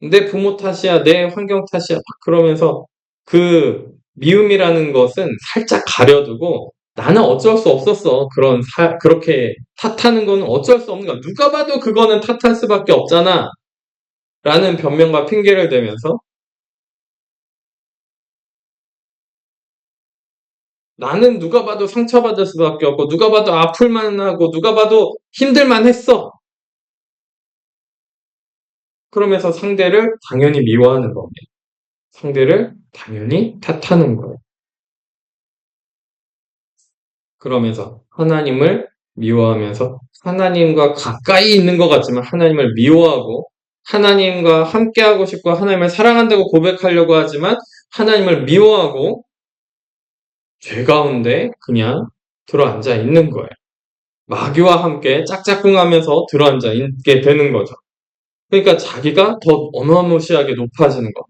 내 부모 탓이야, 내 환경 탓이야, 막 그러면서 그 미움이라는 것은 살짝 가려두고 나는 어쩔 수 없었어. 그렇게 탓하는 거는 어쩔 수 없는 거야. 누가 봐도 그거는 탓할 수밖에 없잖아. 라는 변명과 핑계를 대면서 나는 누가 봐도 상처받을 수밖에 없고 누가 봐도 아플만 하고 누가 봐도 힘들만 했어. 그러면서 상대를 당연히 미워하는 겁니다. 상대를 당연히 탓하는 거예요. 그러면서 하나님을 미워하면서 하나님과 가까이 있는 것 같지만 하나님을 미워하고 하나님과 함께하고 싶고 하나님을 사랑한다고 고백하려고 하지만 하나님을 미워하고 죄 가운데 그냥 들어앉아 있는 거예요. 마귀와 함께 짝짝꿍하면서 들어앉아 있게 되는 거죠. 그러니까 자기가 더 어마무시하게 높아지는 거.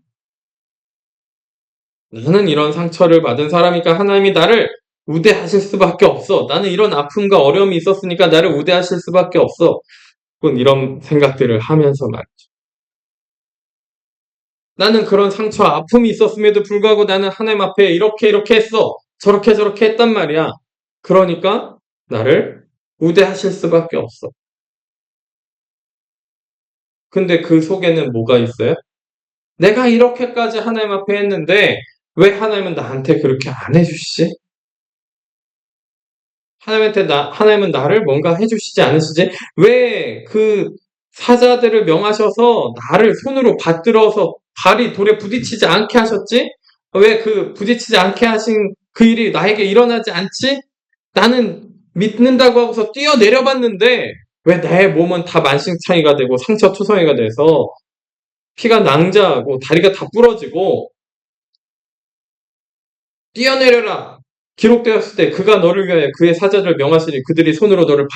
나는 이런 상처를 받은 사람이니까 하나님이 나를 우대하실 수밖에 없어. 나는 이런 아픔과 어려움이 있었으니까 나를 우대하실 수밖에 없어. 이런 생각들을 하면서 말이죠. 나는 그런 상처와 아픔이 있었음에도 불구하고 나는 하나님 앞에 이렇게 했어. 저렇게 했단 말이야. 그러니까 나를 우대하실 수밖에 없어. 근데 그 속에는 뭐가 있어요? 내가 이렇게까지 하나님 앞에 했는데 왜 하나님은 나한테 그렇게 안 해주시지? 하나님은 나를 뭔가 해주시지 않으시지? 왜 그 사자들을 명하셔서 나를 손으로 받들어서 발이 돌에 부딪히지 않게 하셨지? 왜 그 부딪히지 않게 하신 그 일이 나에게 일어나지 않지? 나는 믿는다고 하고서 뛰어내려 봤는데 왜 내 몸은 다 만신창이가 되고 상처투성이가 돼서 피가 낭자하고 다리가 다 부러지고 뛰어내려라. 기록되었을 때 그가 너를 위하여 그의 사자를 명하시니 그들이 손으로 너를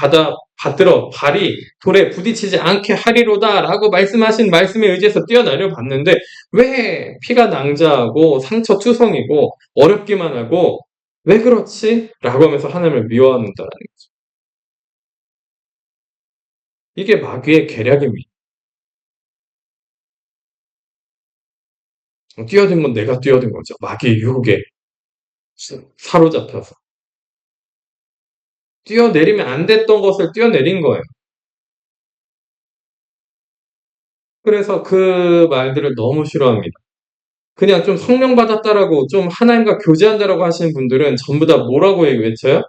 받들어 발이 돌에 부딪히지 않게 하리로다 라고 말씀하신 말씀에 의지해서 뛰어내려 봤는데 왜 피가 낭자하고 상처 투성이고 어렵기만 하고 왜 그렇지? 라고 하면서 하나님을 미워한다는 거죠. 이게 마귀의 계략입니다. 뛰어든 건 내가 뛰어든 거죠. 마귀의 유혹에 사로잡혀서. 뛰어내리면 안 됐던 것을 뛰어내린 거예요. 그래서 그 말들을 너무 싫어합니다. 그냥 좀 성령 받았다라고 좀 하나님과 교제한다라고 하시는 분들은 전부 다 뭐라고 외쳐요?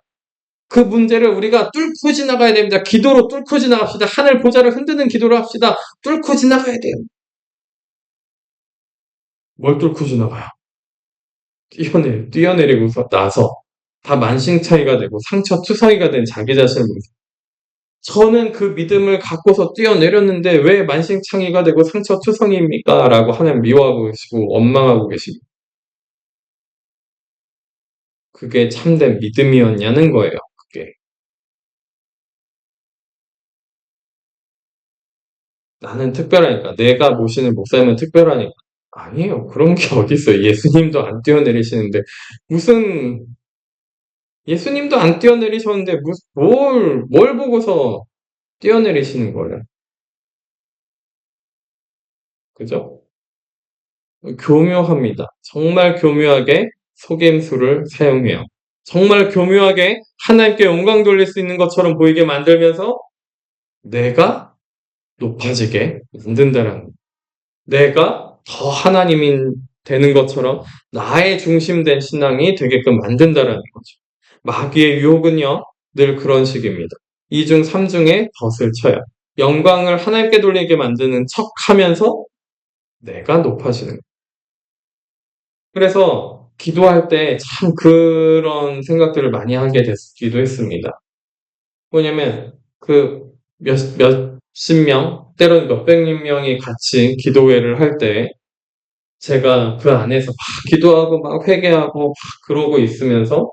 그 문제를 우리가 뚫고 지나가야 됩니다. 기도로 뚫고 지나갑시다. 하늘 보좌를 흔드는 기도를 합시다. 뚫고 지나가야 돼요. 뭘 뚫고 지나가요? 뛰어내리고 나서 다 만신창이가 되고 상처투성이가 된 자기 자신을 보세요. 저는 그 믿음을 갖고서 뛰어내렸는데 왜 만신창이가 되고 상처투성이입니까? 라고 하나님 미워하고 계시고 원망하고 계시고 그게 참된 믿음이었냐는 거예요. 그게. 나는 특별하니까. 내가 모시는 목사님은 특별하니까. 아니에요. 그런 게 어딨어요. 예수님도 안 뛰어내리시는데 무슨 예수님도 안 뛰어내리셨는데 뭘 보고서 뛰어내리시는 거예요. 그죠? 교묘합니다. 정말 교묘하게 속임수를 사용해요. 정말 교묘하게 하나님께 영광 돌릴 수 있는 것처럼 보이게 만들면서 내가 높아지게 만든다는 거예요. 내가 더 하나님인 되는 것처럼 나의 중심된 신앙이 되게끔 만든다는 거죠. 마귀의 유혹은요, 늘 그런 식입니다. 2중, 3중에 덫을 쳐요. 영광을 하나님께 돌리게 만드는 척 하면서 내가 높아지는 거예요. 그래서 기도할 때 참 그런 생각들을 많이 하게 됐기도 했습니다. 뭐냐면, 몇십 명, 때로는 몇백 명이 같이 기도회를 할 때, 제가 그 안에서 막 기도하고 막 회개하고 막 그러고 있으면서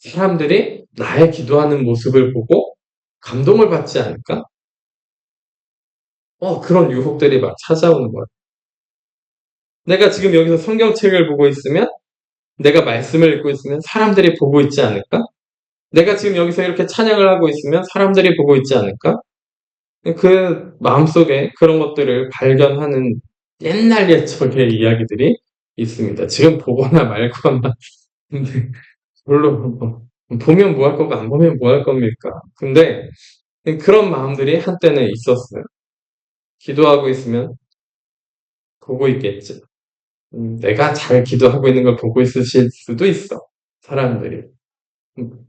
사람들이 나의 기도하는 모습을 보고 감동을 받지 않을까? 그런 유혹들이 막 찾아오는 거예요. 내가 지금 여기서 성경책을 보고 있으면 내가 말씀을 읽고 있으면 사람들이 보고 있지 않을까? 내가 지금 여기서 이렇게 찬양을 하고 있으면 사람들이 보고 있지 않을까? 그 마음속에 그런 것들을 발견하는 옛날 옛적의 이야기들이 있습니다. 지금 보거나 말거나. 근데 별로 보면 뭐 할 거고 안 보면 뭐 할 겁니까? 근데 그런 마음들이 한때는 있었어요. 기도하고 있으면 보고 있겠지. 내가 잘 기도하고 있는 걸 보고 있으실 수도 있어. 사람들이.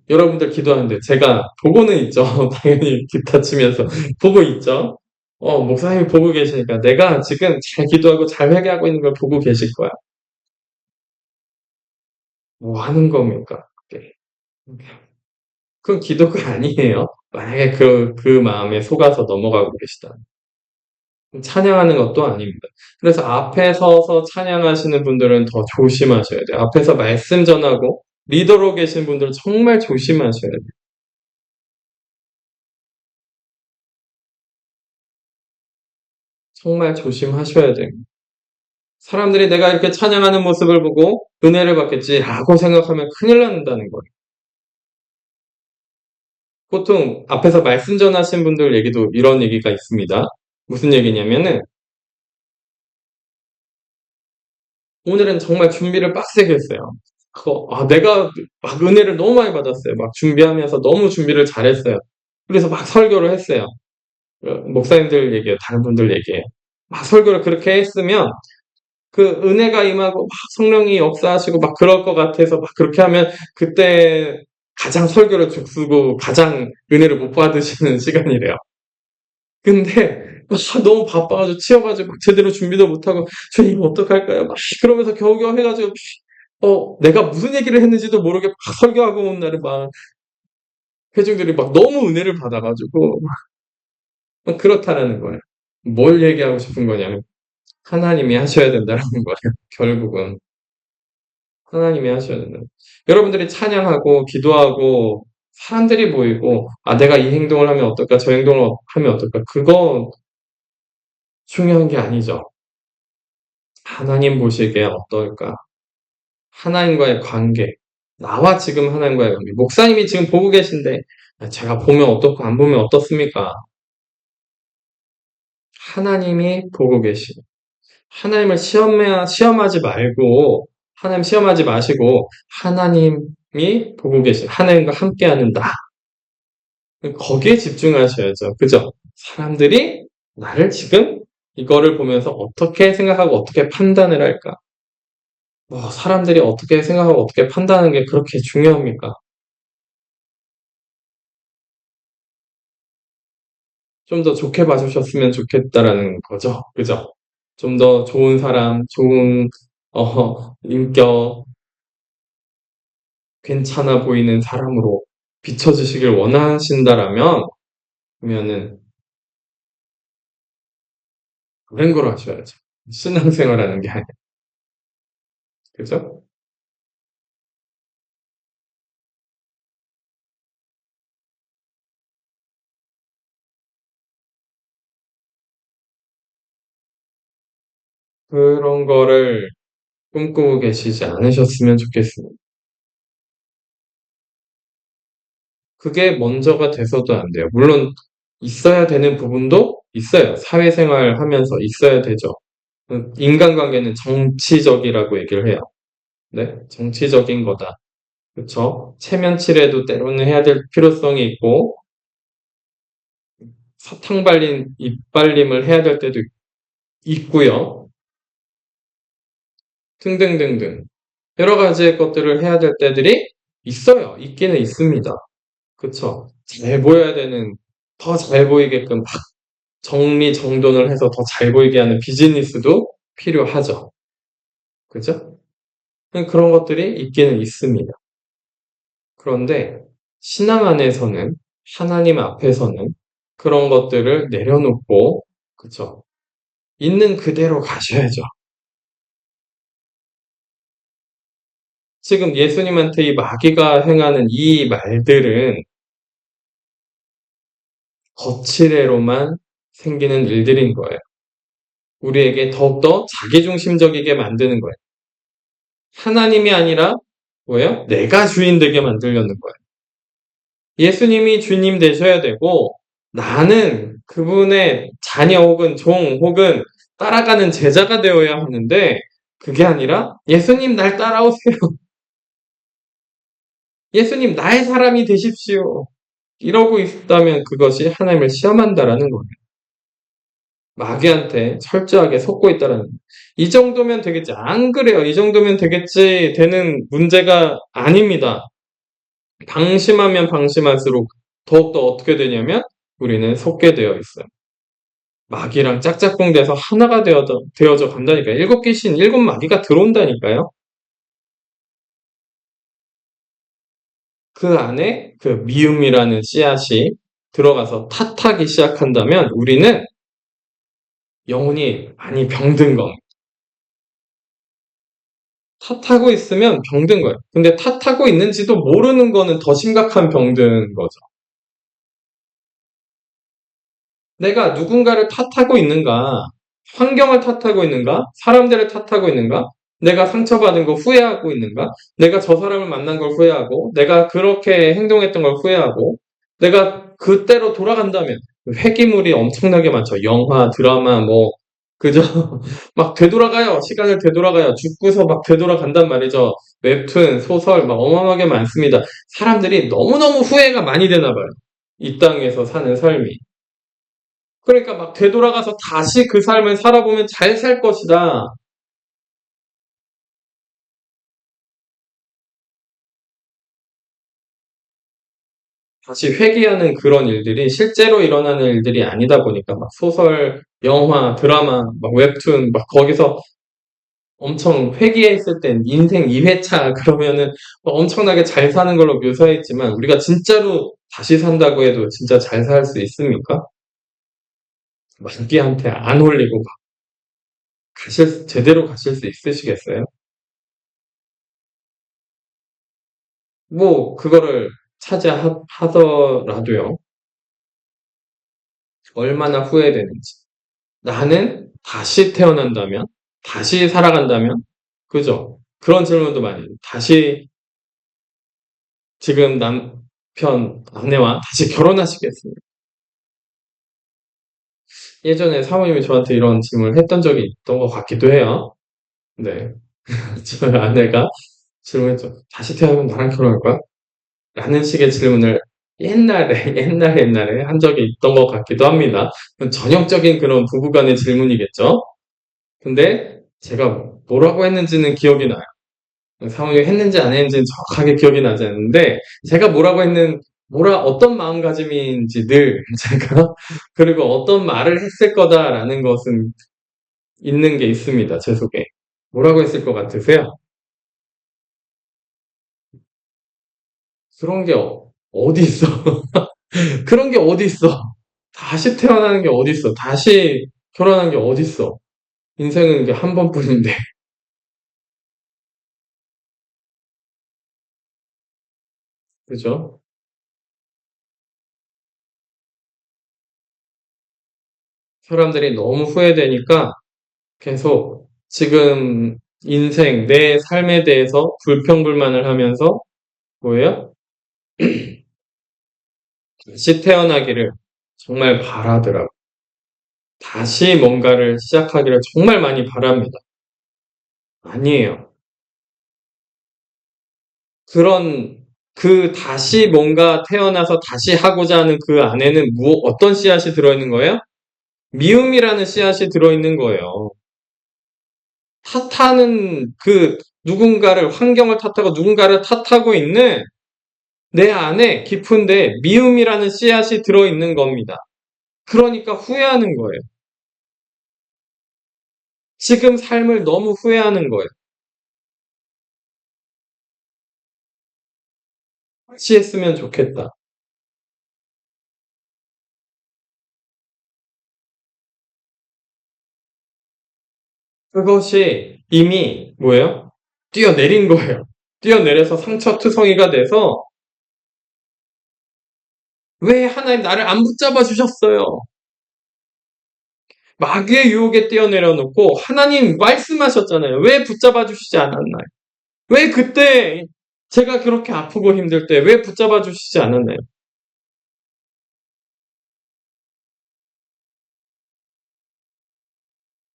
여러분들 기도하는데 제가 보고는 있죠. 당연히 기타 치면서 보고 있죠. 목사님이 보고 계시니까 내가 지금 잘 기도하고 잘 회개하고 있는 걸 보고 계실 거야. 뭐 하는 겁니까? 그게. 그건 기도가 아니에요. 만약에 그 마음에 속아서 넘어가고 계시다. 찬양하는 것도 아닙니다. 그래서 앞에 서서 찬양하시는 분들은 더 조심하셔야 돼요. 앞에서 말씀 전하고 리더로 계신 분들은 정말 조심하셔야 돼요. 정말 조심하셔야 돼요. 사람들이 내가 이렇게 찬양하는 모습을 보고 은혜를 받겠지라고 생각하면 큰일 난다는 거예요. 보통 앞에서 말씀 전하신 분들 얘기도 이런 얘기가 있습니다. 무슨 얘기냐면은 오늘은 정말 준비를 빡세게 했어요. 내가 막 은혜를 너무 많이 받았어요. 막 준비하면서 너무 준비를 잘했어요. 그래서 막 설교를 했어요. 목사님들 얘기예요. 다른 분들 얘기예요. 막 설교를 그렇게 했으면 그 은혜가 임하고 막 성령이 역사하시고 막 그럴 것 같아서 막 그렇게 하면 그때 가장 설교를 죽쓰고 가장 은혜를 못 받으시는 시간이래요. 근데 너무 바빠가지고 치여가지고 막 제대로 준비도 못하고 주님 어떡할까요? 막 그러면서 겨우겨우 해가지고 내가 무슨 얘기를 했는지도 모르게 막 설교하고 온 날에 막 회중들이 막 너무 은혜를 받아가지고 막 그렇다라는 거예요. 뭘 얘기하고 싶은 거냐면 하나님이 하셔야 된다는 거예요. 결국은 하나님이 하셔야 된다. 여러분들이 찬양하고 기도하고 사람들이 보이고 내가 이 행동을 하면 어떨까 저 행동을 하면 어떨까 그거 중요한 게 아니죠. 하나님 보시기에 어떨까? 하나님과의 관계. 나와 지금 하나님과의 관계. 목사님이 지금 보고 계신데 제가 보면 어떻고 안 보면 어떻습니까? 하나님이 보고 계시. 하나님을 시험하지 말고 하나님 시험하지 마시고 하나님이 보고 계신 하나님과 함께하는 나. 거기에 집중하셔야죠. 그죠? 사람들이 나를 지금 이거를 보면서 어떻게 생각하고 어떻게 판단을 할까? 사람들이 어떻게 생각하고 어떻게 판단하는 게 그렇게 중요합니까? 좀 더 좋게 봐주셨으면 좋겠다라는 거죠. 그죠? 좀 더 좋은 사람, 좋은, 인격, 괜찮아 보이는 사람으로 비춰주시길 원하신다라면, 그러면은, 그런 걸 하셔야죠. 신앙생활하는 게 아니라. 그죠? 그런 거를 꿈꾸고 계시지 않으셨으면 좋겠습니다. 그게 먼저가 돼서도 안 돼요. 물론 있어야 되는 부분도 있어요. 사회생활 하면서 있어야 되죠. 인간관계는 정치적이라고 얘기를 해요. 네, 정치적인 거다. 그쵸? 체면치레도 때로는 해야 될 필요성이 있고, 사탕 발린 입발림을 해야 될 때도 있고요. 등등등등. 여러 가지의 것들을 해야 될 때들이 있어요. 있기는 있습니다. 그쵸? 잘 보여야 되는, 더 잘 보이게끔 막 정리정돈을 해서 더 잘 보이게 하는 비즈니스도 필요하죠. 그죠? 그런 것들이 있기는 있습니다. 그런데 신앙 안에서는 하나님 앞에서는 그런 것들을 내려놓고 그쵸? 있는 그대로 가셔야죠. 지금 예수님한테 이 마귀가 행하는 이 말들은 거칠애로만 생기는 일들인 거예요. 우리에게 더욱더 자기중심적이게 만드는 거예요. 하나님이 아니라 뭐예요? 내가 주인 되게 만들려는 거예요. 예수님이 주님 되셔야 되고 나는 그분의 자녀 혹은 종 혹은 따라가는 제자가 되어야 하는데 그게 아니라 예수님 날 따라오세요. 예수님 나의 사람이 되십시오. 이러고 있다면 그것이 하나님을 시험한다라는 거예요. 마귀한테 철저하게 속고 있다라는 거예요. 이 정도면 되겠지. 안 그래요. 이 정도면 되겠지. 되는 문제가 아닙니다. 방심하면 방심할수록 더욱더 어떻게 되냐면 우리는 속게 되어 있어요. 마귀랑 짝짝꿍 돼서 하나가 되어져 간다니까요. 일곱 귀신, 일곱 마귀가 들어온다니까요. 그 안에 그 미움이라는 씨앗이 들어가서 탓하기 시작한다면 우리는 영혼이 많이 병든 겁니다. 탓하고 있으면 병든 거예요. 근데 탓하고 있는지도 모르는 거는 더 심각한 병든 거죠. 내가 누군가를 탓하고 있는가? 환경을 탓하고 있는가? 사람들을 탓하고 있는가? 내가 상처받은 거 후회하고 있는가? 내가 저 사람을 만난 걸 후회하고, 내가 그렇게 행동했던 걸 후회하고, 내가 그때로 돌아간다면, 회귀물이 엄청나게 많죠. 영화, 드라마, 뭐, 그죠? 막 되돌아가요. 시간을 되돌아가요. 죽고서 막 되돌아간단 말이죠. 웹툰, 소설, 막 어마어마하게 많습니다. 사람들이 너무너무 후회가 많이 되나 봐요. 이 땅에서 사는 삶이. 그러니까 막 되돌아가서 다시 그 삶을 살아보면 잘 살 것이다. 다시 회귀하는 그런 일들이 실제로 일어나는 일들이 아니다 보니까 막 소설, 영화, 드라마, 막 웹툰, 막 거기서 엄청 회귀해 있을 땐 인생 2회차 그러면은 막 엄청나게 잘 사는 걸로 묘사했지만 우리가 진짜로 다시 산다고 해도 진짜 잘 살 수 있습니까? 만기한테 안 홀리고 제대로 가실 수 있으시겠어요? 뭐, 그거를 차지하더라도요. 얼마나 후회되는지. 나는 다시 태어난다면? 다시 살아간다면? 그죠? 그런 질문도 많이 해요. 다시 지금 남편, 아내와 다시 결혼하시겠습니까? 예전에 사모님이 저한테 이런 질문을 했던 적이 있던 것 같기도 해요. 네. 저희 아내가 질문했죠. 다시 태어나면 나랑 결혼할 거야? 라는 식의 질문을 옛날에 한 적이 있던 것 같기도 합니다. 전형적인 그런 부부간의 질문이겠죠? 근데 제가 뭐라고 했는지는 기억이 나요. 상황이 했는지 안 했는지는 정확하게 기억이 나지 않는데, 제가 어떤 마음가짐인지 늘 제가, 그리고 어떤 말을 했을 거다라는 것은 있는 게 있습니다, 제 속에. 뭐라고 했을 것 같으세요? 그런 게 어디 있어? 그런 게 어디 있어? 다시 태어나는 게 어디 있어? 다시 결혼하는 게 어디 있어? 인생은 이게 한 번뿐인데, 그죠? 사람들이 너무 후회되니까 계속 지금 인생, 내 삶에 대해서 불평불만을 하면서 뭐예요? 다시 태어나기를 정말 바라더라고요. 다시 뭔가를 시작하기를 정말 많이 바랍니다. 아니에요. 그런 다시 뭔가 태어나서 다시 하고자 하는 그 안에는 어떤 씨앗이 들어있는 거예요? 미움이라는 씨앗이 들어있는 거예요. 환경을 탓하고 누군가를 탓하고 있는 내 안에 깊은데 미움이라는 씨앗이 들어있는 겁니다. 그러니까 후회하는 거예요. 지금 삶을 너무 후회하는 거예요. 같이 했으면 좋겠다. 그것이 이미 뭐예요? 뛰어내린 거예요. 뛰어내려서 상처투성이가 돼서 왜 하나님 나를 안 붙잡아 주셨어요? 마귀의 유혹에 뛰어내려 놓고 하나님 말씀하셨잖아요. 왜 붙잡아 주시지 않았나요? 왜 그때 제가 그렇게 아프고 힘들 때 왜 붙잡아 주시지 않았나요?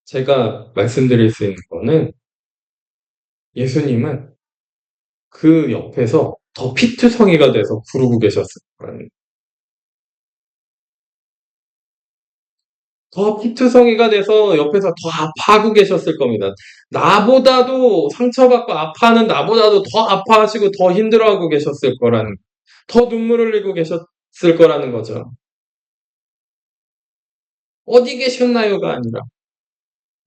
제가 말씀드릴 수 있는 거는 예수님은 그 옆에서 더 피투성이가 돼서 부르고 계셨을 거라는 더 피투성이가 돼서 옆에서 더 아파하고 계셨을 겁니다. 나보다도 상처받고 아파하는 나보다도 더 아파하시고 더 힘들어하고 계셨을 거라는 더 눈물 흘리고 계셨을 거라는 거죠. 어디 계셨나요가 아니라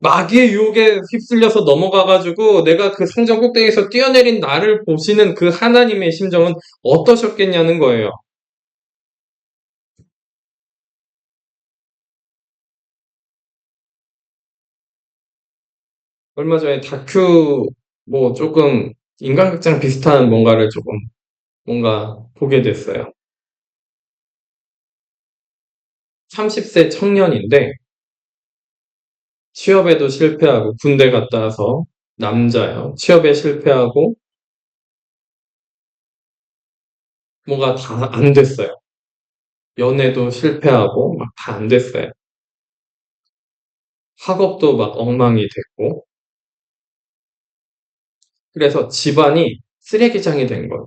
마귀의 유혹에 휩쓸려서 넘어가가지고 내가 그 성전 꼭대기에서 뛰어내린 나를 보시는 그 하나님의 심정은 어떠셨겠냐는 거예요. 얼마 전에 다큐 뭐 조금 인간극장 비슷한 뭔가를 조금 뭔가 보게 됐어요. 30세 청년인데 취업에도 실패하고 군대 갔다 와서 남자요. 취업에 실패하고 뭐가 다 안 됐어요. 연애도 실패하고 막 다 안 됐어요. 학업도 막 엉망이 됐고 그래서 집안이 쓰레기장이 된 거예요.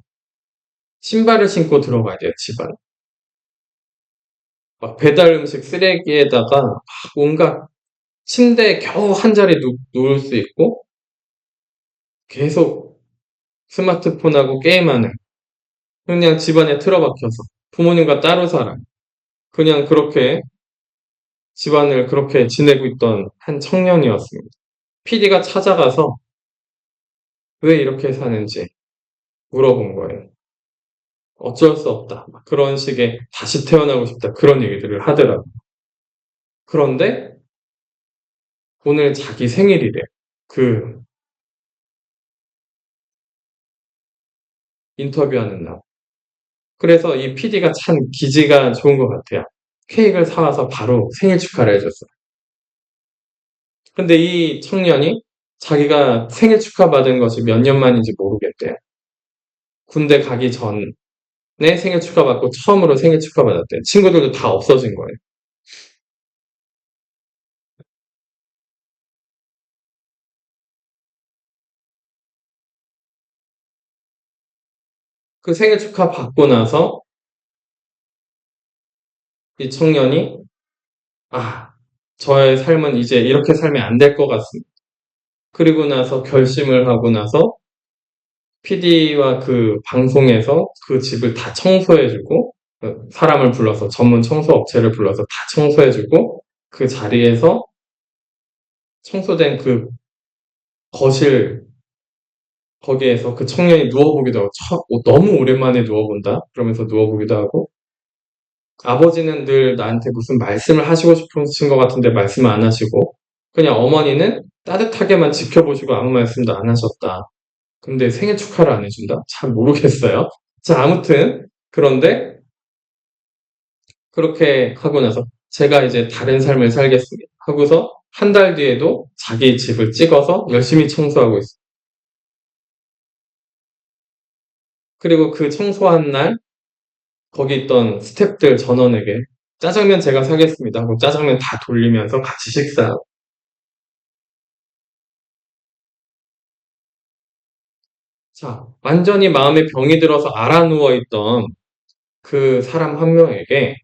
신발을 신고 들어가야 돼요, 집안. 막 배달 음식 쓰레기에다가 막 온갖 침대에 겨우 한 자리 누울 수 있고 계속 스마트폰하고 게임하는 그냥 집안에 틀어박혀서 부모님과 따로 살아. 그냥 그렇게 집안을 그렇게 지내고 있던 한 청년이었습니다. PD가 찾아가서 왜 이렇게 사는지 물어본 거예요. 어쩔 수 없다. 막 그런 식의 다시 태어나고 싶다. 그런 얘기들을 하더라고요. 그런데 오늘 자기 생일이래. 그 인터뷰하는 날. 그래서 이 PD가 참 기지가 좋은 것 같아요. 케이크를 사와서 바로 생일 축하를 해줬어요. 근데 이 청년이 자기가 생일 축하받은 것이 몇 년 만인지 모르겠대요. 군대 가기 전에 생일 축하받고 처음으로 생일 축하받았대요. 친구들도 다 없어진 거예요. 그 생일 축하 받고 나서 이 청년이 아, 저의 삶은 이제 이렇게 살면 안 될 것 같습니다. 그리고 나서 결심을 하고 나서 PD와 그 방송에서 그 집을 다 청소해주고 사람을 불러서 전문 청소 업체를 불러서 다 청소해주고 그 자리에서 청소된 그 거실 거기에서 그 청년이 누워보기도 하고 너무 오랜만에 누워본다 그러면서 누워보기도 하고 아버지는 늘 나한테 무슨 말씀을 하시고 싶으신 것 같은데 말씀 안 하시고 그냥 어머니는 따뜻하게만 지켜보시고 아무 말씀도 안 하셨다. 근데 생일 축하를 안 해준다? 잘 모르겠어요. 자, 아무튼 그런데 그렇게 하고 나서 제가 이제 다른 삶을 살겠습니다. 하고서 한 달 뒤에도 자기 집을 찍어서 열심히 청소하고 있어요. 그리고 그 청소한 날 거기 있던 스탭들 전원에게 짜장면 제가 사겠습니다 하고 짜장면 다 돌리면서 같이 식사하고 자, 완전히 마음에 병이 들어서 알아 누워 있던 그 사람 한 명에게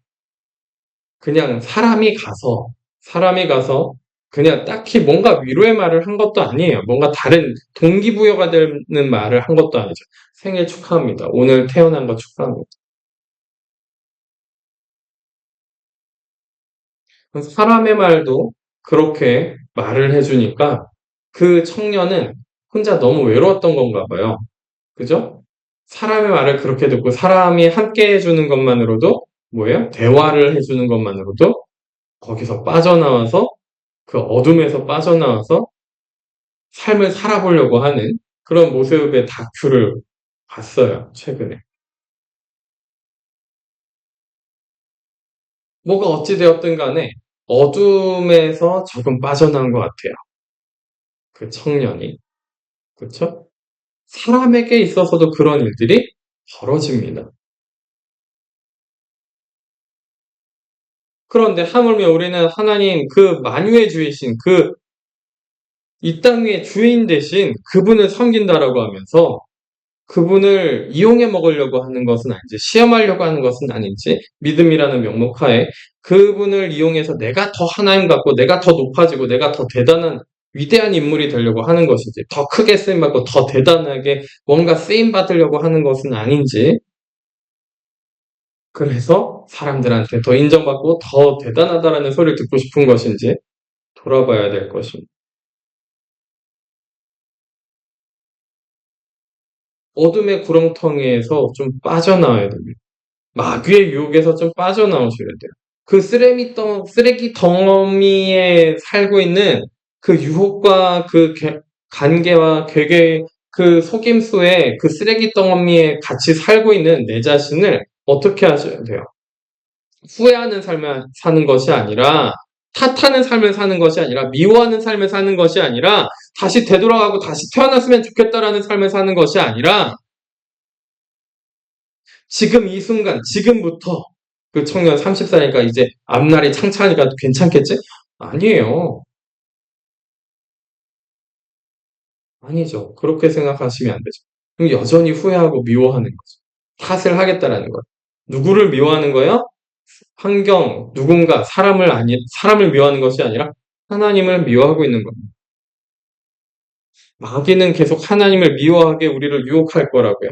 그냥 사람이 가서 그냥 딱히 뭔가 위로의 말을 한 것도 아니에요. 뭔가 다른 동기부여가 되는 말을 한 것도 아니죠. 생일 축하합니다. 오늘 태어난 거 축하합니다. 사람의 말도 그렇게 말을 해주니까 그 청년은 혼자 너무 외로웠던 건가 봐요. 그죠? 사람의 말을 그렇게 듣고 사람이 함께 해주는 것만으로도 뭐예요? 대화를 해주는 것만으로도 거기서 빠져나와서 그 어둠에서 빠져나와서 삶을 살아보려고 하는 그런 모습의 다큐를 봤어요, 최근에. 뭐가 어찌되었든 간에 어둠에서 조금 빠져나온 것 같아요. 그 청년이. 그쵸? 사람에게 있어서도 그런 일들이 벌어집니다. 그런데 하물며 우리는 하나님 그 만유의 주이신 이 땅 위의 주인 대신 그분을 섬긴다라고 하면서 그분을 이용해 먹으려고 하는 것은 아닌지, 시험하려고 하는 것은 아닌지, 믿음이라는 명목하에 그분을 이용해서 내가 더 하나님 같고, 내가 더 높아지고, 내가 더 대단한 위대한 인물이 되려고 하는 것인지, 더 크게 쓰임받고, 더 대단하게 뭔가 쓰임받으려고 하는 것은 아닌지, 그래서 사람들한테 더 인정받고 더 대단하다라는 소리를 듣고 싶은 것인지 돌아봐야 될 것입니다. 어둠의 구렁텅이에서 좀 빠져나와야 됩니다. 마귀의 유혹에서 좀 빠져나오셔야 돼요. 그 쓰레기 덩어리에 살고 있는 그 유혹과 관계와 괴계, 그 속임수에 그 쓰레기 덩어리에 같이 살고 있는 내 자신을 어떻게 하셔야 돼요? 후회하는 삶을 사는 것이 아니라, 탓하는 삶을 사는 것이 아니라, 미워하는 삶을 사는 것이 아니라, 다시 되돌아가고 다시 태어났으면 좋겠다라는 삶을 사는 것이 아니라, 지금 이 순간, 지금부터 그 청년 30살이니까 이제 앞날이 창창하니까 괜찮겠지? 아니에요. 아니죠. 그렇게 생각하시면 안 되죠. 그럼 여전히 후회하고 미워하는 거죠. 탓을 하겠다라는 거예요. 누구를 미워하는 거예요? 환경, 누군가, 사람을 미워하는 것이 아니라 하나님을 미워하고 있는 겁니다. 마귀는 계속 하나님을 미워하게 우리를 유혹할 거라고요.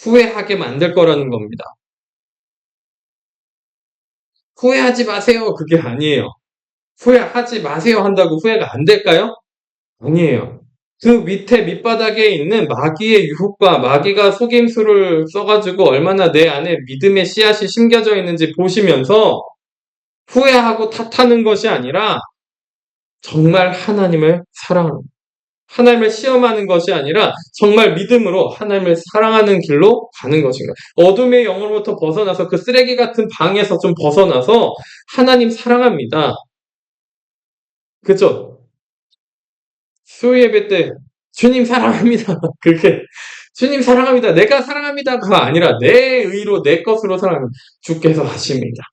후회하게 만들 거라는 겁니다. 후회하지 마세요. 그게 아니에요. 후회하지 마세요 한다고 후회가 안 될까요? 아니에요. 그 밑에 밑바닥에 있는 마귀의 유혹과 마귀가 속임수를 써가지고 얼마나 내 안에 믿음의 씨앗이 심겨져 있는지 보시면서 후회하고 탓하는 것이 아니라 정말 하나님을 시험하는 것이 아니라 정말 믿음으로 하나님을 사랑하는 길로 가는 것인가. 어둠의 영으로부터 벗어나서 그 쓰레기 같은 방에서 좀 벗어나서 하나님 사랑합니다. 그죠? 수요 예배 때 주님 사랑합니다. 그게 주님 사랑합니다. 내가 사랑합니다가 아니라 내 의로 내 것으로 사랑합니다. 주께서 하십니다.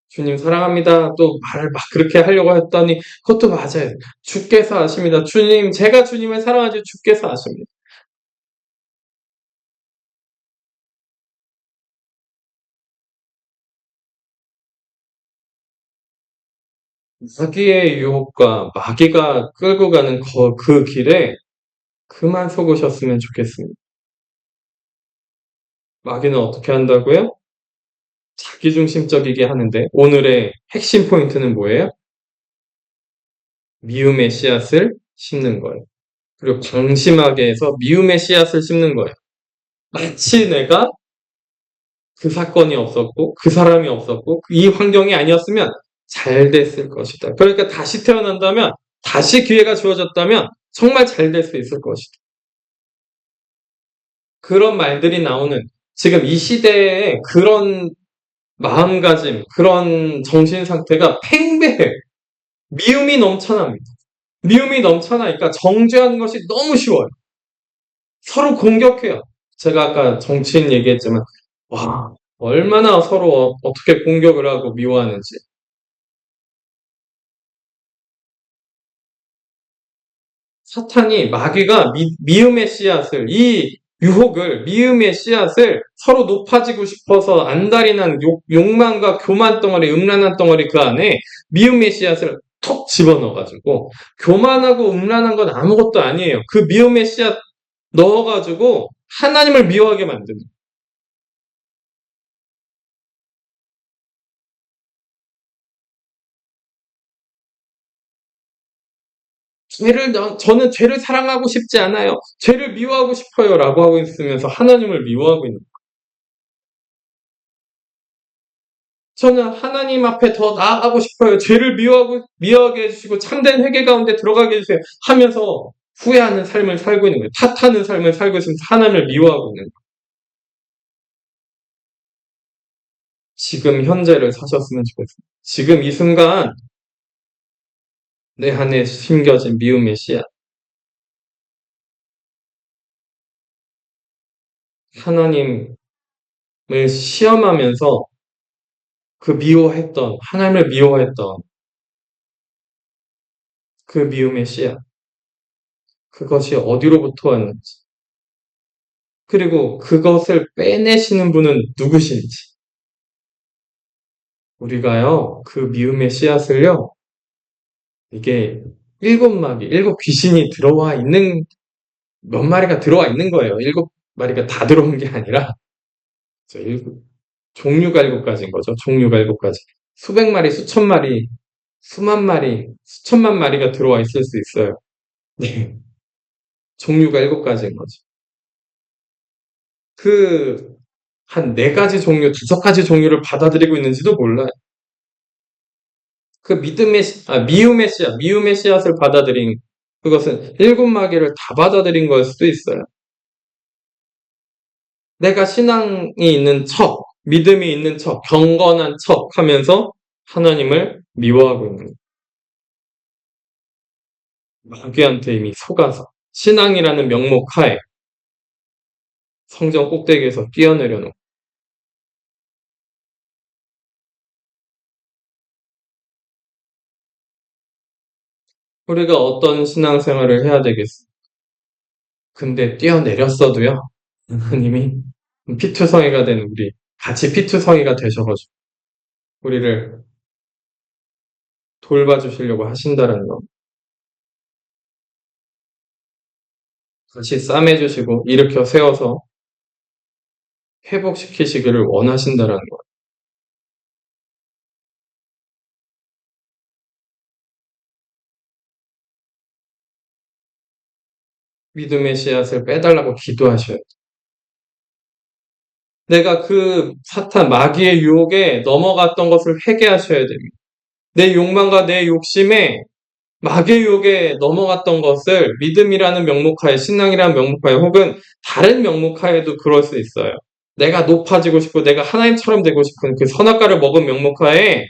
주님 사랑합니다. 또 말을 막 그렇게 하려고 했더니 그것도 맞아요. 주께서 하십니다. 주님, 제가 주님을 사랑하지 주께서 하십니다. 마귀의 유혹과 마귀가 끌고 가는 그 길에 그만 속으셨으면 좋겠습니다. 마귀는 어떻게 한다고요? 자기중심적이게 하는데 오늘의 핵심 포인트는 뭐예요? 미움의 씨앗을 심는 거예요. 그리고 방심하게 해서 미움의 씨앗을 심는 거예요. 마치 내가 그 사건이 없었고 그 사람이 없었고 이 환경이 아니었으면 잘 됐을 것이다. 그러니까 다시 태어난다면 다시 기회가 주어졌다면 정말 잘 될 수 있을 것이다. 그런 말들이 나오는 지금 이 시대에 그런 마음가짐, 그런 정신 상태가 팽배해. 미움이 넘쳐납니다. 미움이 넘쳐나니까 정죄하는 것이 너무 쉬워요. 서로 공격해요. 제가 아까 정치인 얘기했지만, 와, 얼마나 서로 어떻게 공격을 하고 미워하는지. 사탄이, 마귀가 미움의 씨앗을, 이 유혹을, 미움의 씨앗을 서로 높아지고 싶어서 안달이 난 욕망과 교만 덩어리, 음란한 덩어리 그 안에 미움의 씨앗을 톡 집어넣어가지고, 교만하고 음란한 건 아무것도 아니에요. 그 미움의 씨앗 넣어가지고 하나님을 미워하게 만드는. 저는 죄를 사랑하고 싶지 않아요. 죄를 미워하고 싶어요. 라고 하고 있으면서 하나님을 미워하고 있는 거예요. 저는 하나님 앞에 더 나아가고 싶어요. 죄를 미워하게 해주시고 참된 회개 가운데 들어가게 해주세요. 하면서 후회하는 삶을 살고 있는 거예요. 탓하는 삶을 살고 있으면서 하나님을 미워하고 있는 거예요. 지금 현재를 사셨으면 좋겠어요. 지금 이 순간 내 안에 심겨진 미움의 씨앗. 하나님을 시험하면서 하나님을 미워했던 그 미움의 씨앗. 그것이 어디로부터 왔는지. 그리고 그것을 빼내시는 분은 누구신지. 우리가요, 그 미움의 씨앗을요, 이게 일곱 귀신이 들어와 있는, 몇 마리가 들어와 있는 거예요. 일곱 마리가 다 들어온 게 아니라, 일곱, 종류가 일곱 가지인 거죠. 종류가 일곱 가지. 수백 마리, 수천 마리, 수만 마리, 수천만 마리가 들어와 있을 수 있어요. 네. 종류가 일곱 가지인 거죠. 그, 한 네 가지 종류, 다섯 가지 종류를 받아들이고 있는지도 몰라요. 그 미움의 씨앗을 받아들인, 그것은 일곱 마귀를 다 받아들인 걸 수도 있어요. 내가 신앙이 있는 척, 믿음이 있는 척, 경건한 척 하면서 하나님을 미워하고 있는 거예요. 마귀한테 이미 속아서 신앙이라는 명목 하에 성전 꼭대기에서 뛰어내려 놓고 우리가 어떤 신앙생활을 해야 되겠어? 근데 뛰어내렸어도요. 하나님이 피투성이가 된 우리 같이 피투성이가 되셔가지고 우리를 돌봐주시려고 하신다는 거. 같이 싸매주시고 일으켜 세워서 회복시키시기를 원하신다는 거. 믿음의 씨앗을 빼달라고 기도하셔야 돼. 내가 그 사탄 마귀의 유혹에 넘어갔던 것을 회개하셔야 됩니다. 내 욕망과 내 욕심에 마귀의 유혹에 넘어갔던 것을 믿음이라는 명목하에 신앙이라는 명목하에 혹은 다른 명목하에도 그럴 수 있어요. 내가 높아지고 싶고 내가 하나님처럼 되고 싶은 그 선악과를 먹은 명목하에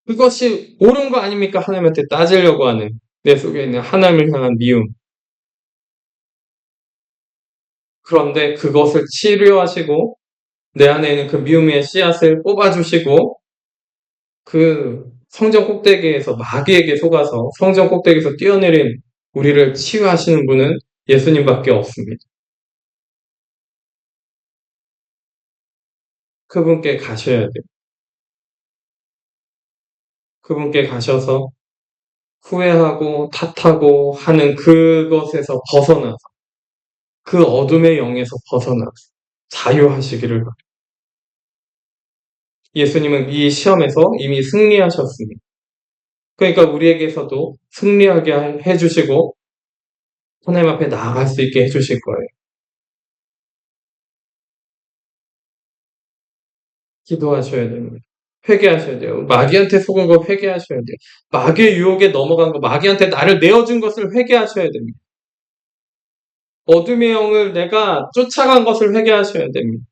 그것이 옳은 거 아닙니까? 하나님한테 따지려고 하는 내 속에 있는 하나님을 향한 미움. 그런데 그것을 치료하시고 내 안에 있는 그 미움의 씨앗을 뽑아주시고 그 성전 꼭대기에서 마귀에게 속아서 성전 꼭대기에서 뛰어내린 우리를 치유하시는 분은 예수님밖에 없습니다. 그분께 가셔야 돼요. 그분께 가셔서 후회하고 탓하고 하는 그것에서 벗어나서 그 어둠의 영에서 벗어나서 자유하시기를 바랍니다. 예수님은 이 시험에서 이미 승리하셨습니다. 그러니까 우리에게서도 승리하게 해주시고 하나님 앞에 나아갈 수 있게 해주실 거예요. 기도하셔야 됩니다. 회개하셔야 돼요. 마귀한테 속은 거 회개하셔야 돼요. 마귀의 유혹에 넘어간 거, 마귀한테 나를 내어준 것을 회개하셔야 됩니다. 어둠의 영을 내가 쫓아간 것을 회개하셔야 됩니다.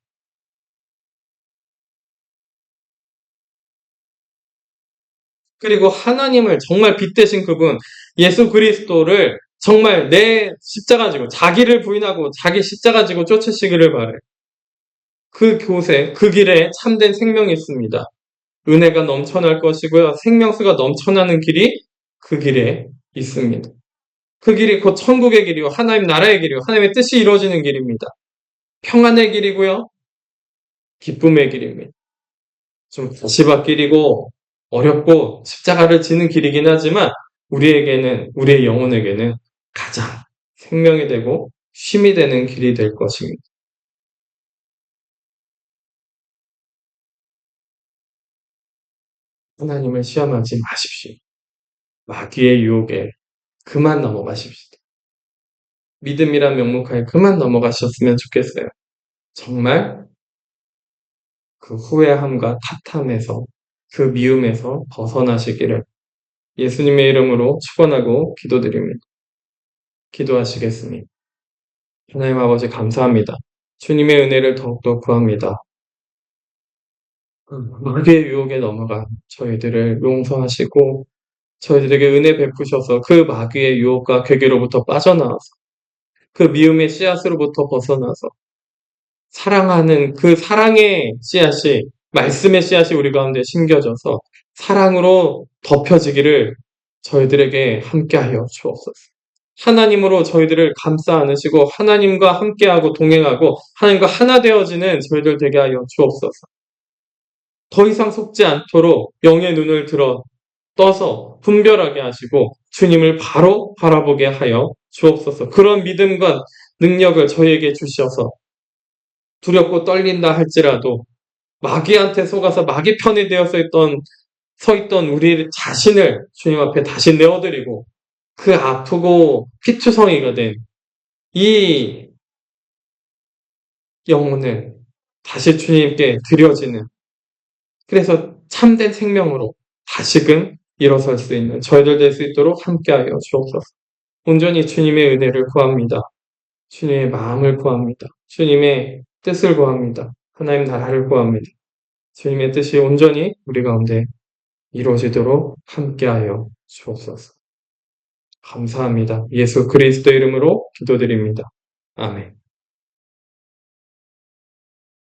그리고 하나님을 정말 빗대신 그분, 예수 그리스도를 정말 내 십자가 지고 자기를 부인하고 자기 십자가 지고 쫓으시기를 바래요. 그 곳에 그 길에 참된 생명이 있습니다. 은혜가 넘쳐날 것이고요. 생명수가 넘쳐나는 길이 그 길에 있습니다. 그 길이 곧 천국의 길이요. 하나님 나라의 길이요. 하나님의 뜻이 이루어지는 길입니다. 평안의 길이고요. 기쁨의 길입니다. 좀 가시밭길이고 어렵고 십자가를 지는 길이긴 하지만 우리에게는 우리의 영혼에게는 가장 생명이 되고 쉼이 되는 길이 될 것입니다. 하나님을 시험하지 마십시오. 마귀의 유혹에 그만 넘어가십시오. 믿음이란 명목하에 그만 넘어가셨으면 좋겠어요. 정말 그 후회함과 탓함에서 그 미움에서 벗어나시기를 예수님의 이름으로 축원하고 기도드립니다. 기도하시겠습니다. 하나님 아버지 감사합니다. 주님의 은혜를 더욱더 구합니다. 마귀의 유혹에 넘어간 저희들을 용서하시고 저희들에게 은혜 베푸셔서 그 마귀의 유혹과 괴계로부터 빠져나와서 그 미움의 씨앗으로부터 벗어나서 사랑하는 그 사랑의 씨앗이 말씀의 씨앗이 우리 가운데 심겨져서 사랑으로 덮여지기를 저희들에게 함께하여 주옵소서. 하나님으로 저희들을 감싸 안으시고 하나님과 함께하고 동행하고 하나님과 하나 되어지는 저희들 되게 하여 주옵소서. 더 이상 속지 않도록 영의 눈을 들어 떠서 분별하게 하시고 주님을 바로 바라보게 하여 주옵소서. 그런 믿음과 능력을 저희에게 주셔서 두렵고 떨린다 할지라도 마귀한테 속아서 마귀 편이 서 있던 우리 자신을 주님 앞에 다시 내어드리고 그 아프고 피투성이가 된 이 영혼을 다시 주님께 드려지는 그래서 참된 생명으로 다시금 일어설 수 있는 저희들 될 수 있도록 함께하여 주옵소서. 온전히 주님의 은혜를 구합니다. 주님의 마음을 구합니다. 주님의 뜻을 구합니다. 하나님 나라를 구합니다. 주님의 뜻이 온전히 우리 가운데 이루어지도록 함께하여 주옵소서. 감사합니다. 예수 그리스도 이름으로 기도드립니다. 아멘.